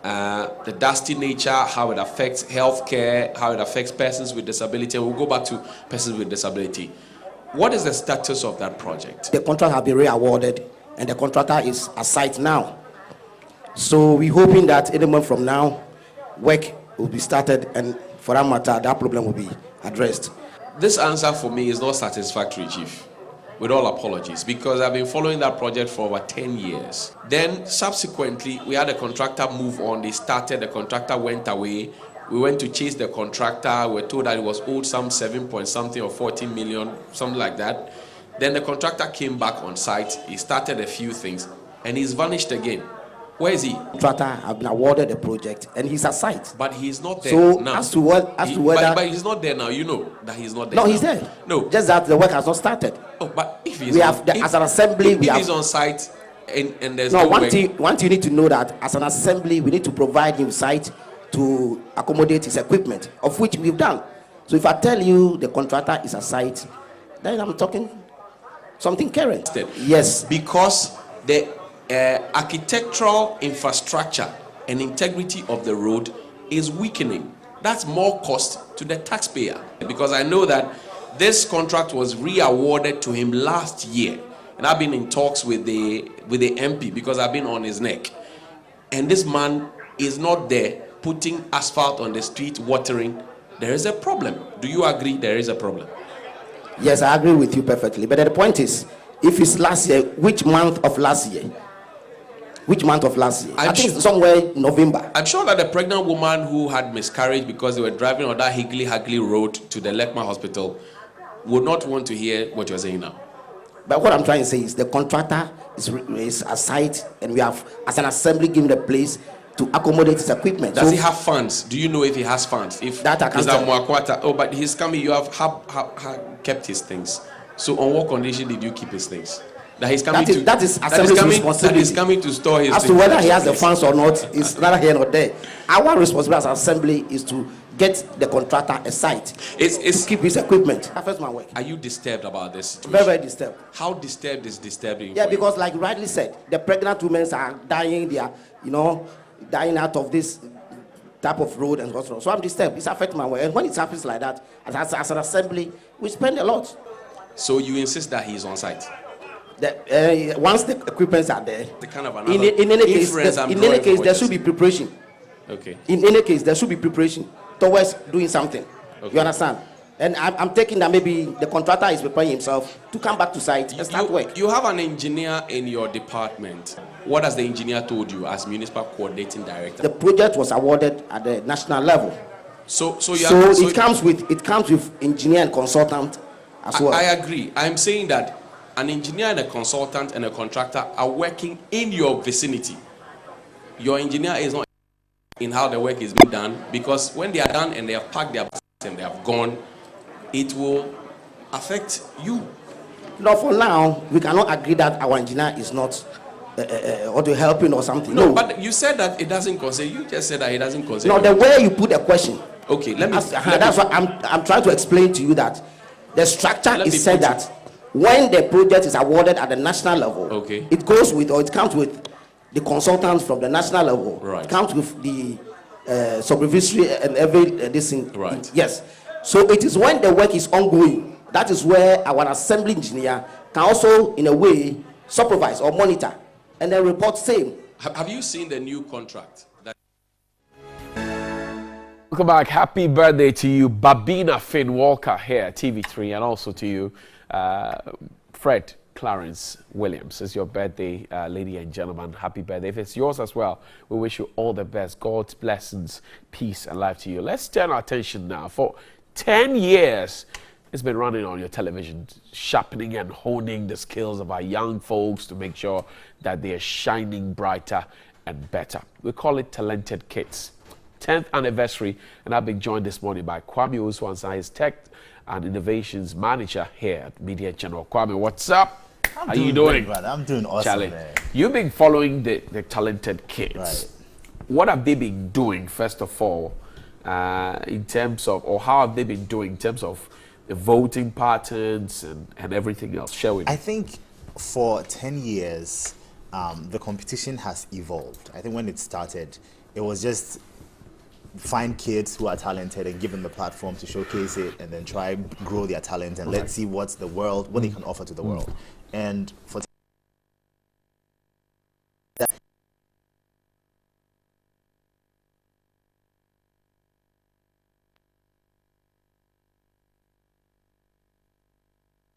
the dusty nature, how it affects healthcare, how it affects persons with disability. We'll go back to persons with disability. What is the status of that project? The contract has been re-awarded and the contractor is at site now. So we're hoping that any month from now, work will be started, and for that matter, that problem will be addressed. This answer for me is not satisfactory, Chief, with all apologies, because I've been following that project for over 10 years. Then subsequently, we had a contractor move on. They started, the contractor went away. We went to chase the contractor. We were told that it was owed some 7 point something or 14 million, something like that. Then the contractor came back on site. He started a few things, and he's vanished again. Where is he? Contractor have been awarded the project, and he's at site. But he's not there so now. As to whether, but he's not there now. You know that he's not there. No, now. he's there. No, just that the work has not started. Oh, but if he's we have as an assembly, if he's on site, and there's no one thing you need to know that as an assembly, we need to provide him site to accommodate his equipment, of which we've done. So if I tell you the contractor is at site, then I'm talking something current. Yes, because the architectural infrastructure and integrity of the road is weakening. That's more cost to the taxpayer, because I know that this contract was re-awarded to him last year, and I've been in talks with the MP because I've been on his neck, and this man is not there putting asphalt on the street, watering. There is a problem. Do you agree there is a problem? Yes, I agree with you perfectly, but the point is, if it's last year, which month of last year? I think somewhere in November. I'm sure that the pregnant woman who had miscarriage because they were driving on that Higley road to the Lekma hospital would not want to hear what you're saying now. But what I'm trying to say is the contractor is a site, and we have, as an assembly, given the place to accommodate his equipment. Does he have funds? Do you know if he has funds? If that I can't tell. Oh, but he's coming. You have kept his things. So on what condition did you keep his things? That he's coming that is assembly's responsibility. That he's coming to store his things. As to whether he has the funds or not, it's neither here nor there. Our responsibility as assembly is to get the contractor a site. It's to keep his equipment. First my work. Are you disturbed about this? Very, very disturbed. How disturbed is disturbing? Yeah, because like rightly said, the pregnant women are dying. They are, dying out of this type of road and what's wrong. So I'm disturbed. It's affecting my work. And when it happens like that, as an assembly, we spend a lot. So you insist that he's on site? Once the equipments are there, the kind of in any case, there should be preparation. Okay. In any case, there should be preparation towards doing something. Okay. You understand? And I'm taking that maybe the contractor is preparing himself to come back to site and start work. You have an engineer in your department. What has the engineer told you as municipal coordinating director? The project was awarded at the national level. So it comes with engineer and consultant as well. I agree. I'm saying that an engineer and a consultant and a contractor are working in your vicinity. Your engineer is not in how the work is being done, because when they are done and they have packed their bags and they have gone, it will affect you. No, for now, we cannot agree that our engineer is not or to helping or something. No, but you said that it doesn't concern. You just said that it doesn't concern. No, the way you put the question. Okay, that's what I'm trying to explain to you, that the structure is said that when the project is awarded at the national level, okay, it goes with, or it comes with the consultants from the national level. Right. It comes with the supervisory and every this thing. Right. Yes. So it is when the work is ongoing, that is where our assembly engineer can also, in a way, supervise or monitor and then report same. Have you seen the new contract? Welcome back. Happy birthday to you, Babina Finn Walker here at TV3, and also to you, Fred Clarence Williams. It's your birthday, ladies and gentlemen. Happy birthday. If it's yours as well, we wish you all the best. God's blessings, peace, and life to you. Let's turn our attention now. For 10 years, it's been running on your television, sharpening and honing the skills of our young folks to make sure that they are shining brighter and better. We call it Talented Kids. 10th anniversary, and I've been joined this morning by Kwame Oswansa, his Tech and Innovations Manager here at Media General. Kwame, what's up? How you doing? Great, I'm doing awesome, Charlie, man. you've been following the Talented Kids. Right. What have they been doing, first of all, in terms of, or how have they been doing in terms of the voting patterns and everything else? Share with me. I think for 10 years, the competition has evolved. I think when it started, it was just find kids who are talented and give them the platform to showcase it, and then try grow their talent, and let's see what they can offer to the world. And for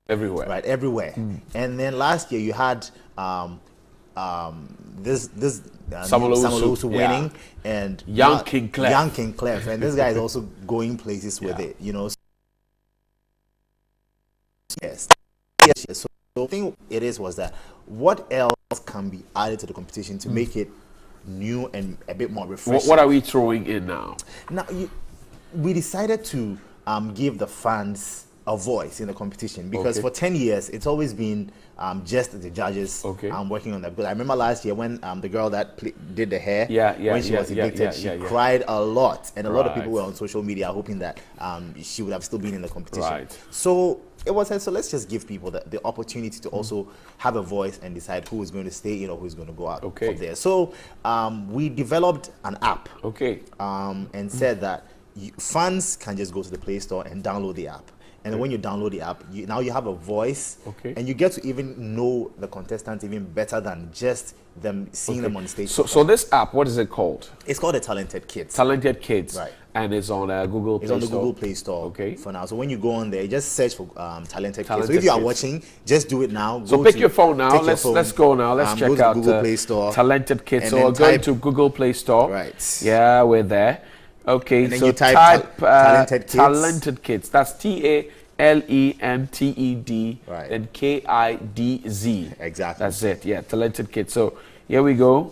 everywhere, right, everywhere. And then last year you had this Samolosu winning, and Young King Clef, and this guy is also going places with it, you know. Yes. So the thing was that what else can be added to the competition to make it new and a bit more refreshing. What are we throwing in now? Now, we decided to give the fans a voice in the competition, because for 10 years it's always been just the judges working on that. But I remember last year when the girl that did the hair, when she was evicted, she cried a lot, and a lot of people were on social media hoping that she would have still been in the competition. So it was so let's just give people the opportunity to also have a voice and decide who is going to stay in or who is going to go out of there. So we developed an app and said that fans can just go to the Play Store and download the app. And when you download the app, now you have a voice, and you get to even know the contestants even better than just them seeing them on stage. So this app, what is it called? It's called the Talented Kids. Talented Kids. Right. And it's on Google Play Store. It's on the Google Play Store for now. So when you go on there, just search for Talented Kids. So Talented if you are Kids. watching, just do it now. So pick your phone now. Let's go now. Let's check out Google Play Store. Talented Kids. And So then we're going to Google Play Store. Right. Yeah, we're there. Okay. And then So you type Talented Kids. Talented Kids. That's TALENTED and KIDZ. Exactly. That's it. Yeah, Talented Kids. So here we go.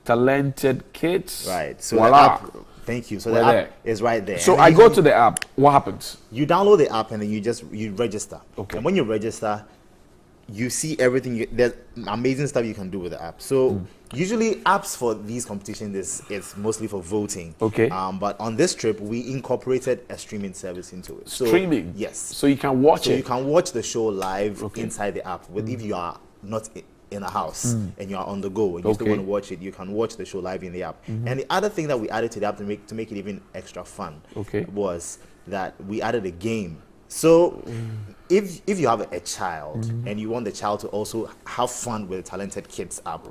Talented Kids. Right. So voila. the app, thank you. So We're the there. app is right there. So And I then go to the app. What happens? You download the app and then you register. And when you register, you see everything. There's amazing stuff you can do with the app. So usually apps for these competitions is mostly for voting. But on this trip, we incorporated a streaming service into it. So, Streaming? Yes. So you can watch So it? you can watch the show live inside the app. If you are not in a house and you are on the go and you still want to watch it, you can watch the show live in the app. And the other thing that we added to the app to make it even extra fun was that we added a game. So if you have a child and you want the child to also have fun with the Talented Kids app,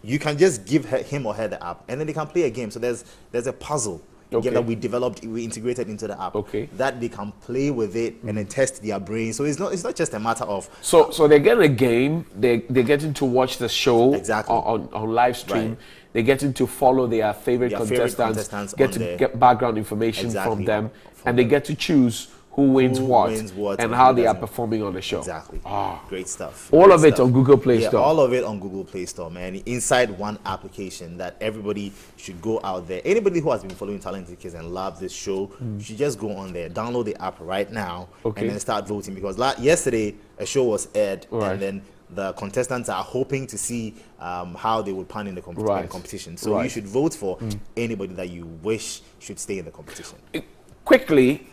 you can just give him or her the app and then they can play a game. So there's a puzzle game that we developed, we integrated into the app that they can play with it and then test their brain. So it's not just a matter of So they get a game, they're getting to watch the show on live stream. They're getting to follow their favorite contestants, get to get background information from them, and they get to choose who wins what and how they are performing on the show. Exactly. Great stuff. All Great of it stuff. on Google Play Store. All of it on Google Play Store, man. Inside one application that everybody should go out there. Anybody who has been following Talented Kids and love this show, you should just go on there, download the app right now, and then start voting. Because yesterday a show was aired, and then the contestants are hoping to see how they would pan in the competition. So you should vote for anybody that you wish should stay in the competition. Quickly,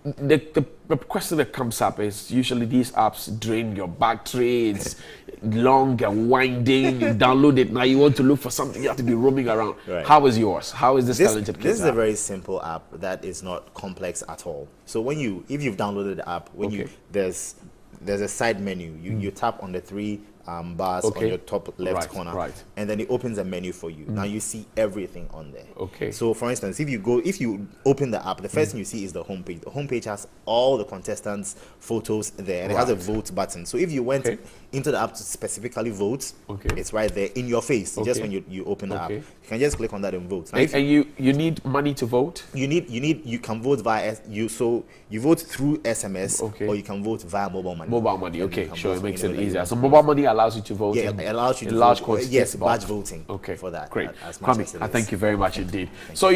the question that comes up is usually these apps drain your battery. It's long and winding. You download it, now you want to look for something, you have to be roaming around. How is yours? How is this Talented Kids This is app? a very simple app that is not complex at all. So if you've downloaded the app, there's a side menu. You tap on the three bars on your top left corner, and then it opens a menu for you. Now you see everything on there. So for instance, if you open the app, the first thing you see is the homepage. The homepage has all the contestants' photos there, and it has a vote button. So if you went into the app to specifically vote, it's right there in your face. Just when you open the app, you can just click on that and vote. Now, and you need money to vote? You can vote via you vote through SMS, or you can vote via mobile money. Mobile money, sure, it makes it easier. So mobile money allows you to vote. Yeah, it allows you to large vote. quantities. Yes, batch voting. For that. Great. As much Kwame, as it I is. thank you very much indeed. So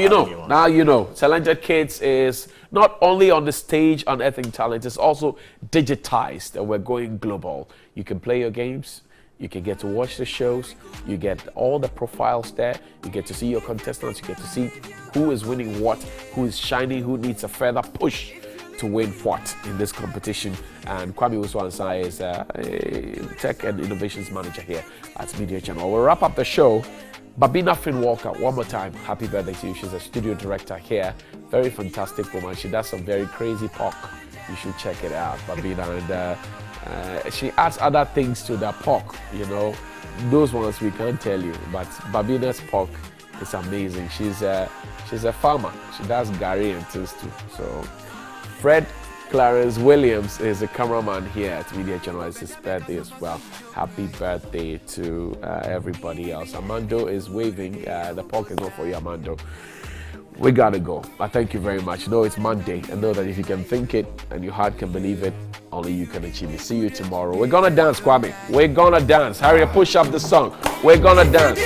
now you know, Talented Kids is not only on the stage on Earthing Talent, it's also digitized, and we're going global. You can play your games. You can get to watch the shows. You get all the profiles there. You get to see your contestants. You get to see who is winning what, who is shining, who needs a further push to win what in this competition. And Kwame Uswansai is a Tech and Innovations Manager here at Media Channel. We'll wrap up the show. Babina Finn Walker, one more time, happy birthday to you. She's a studio director here. Very fantastic woman. She does some very crazy pork. You should check it out, Babina. And she adds other things to the pork, Those ones we can't tell you, but Babina's pork is amazing. She's a farmer. She does gari and things too. So Fred Clarence Williams is a cameraman here at Media Channel. It's his birthday as well. Happy birthday to everybody else. Armando is waving. The pork is not for you, Armando. We gotta go. I thank you very much. Know it's Monday, and know that if you can think it and your heart can believe it, only you can achieve it. See you tomorrow. We're gonna dance, Kwame. We're gonna dance. Hurry up, push up the song. We're gonna dance.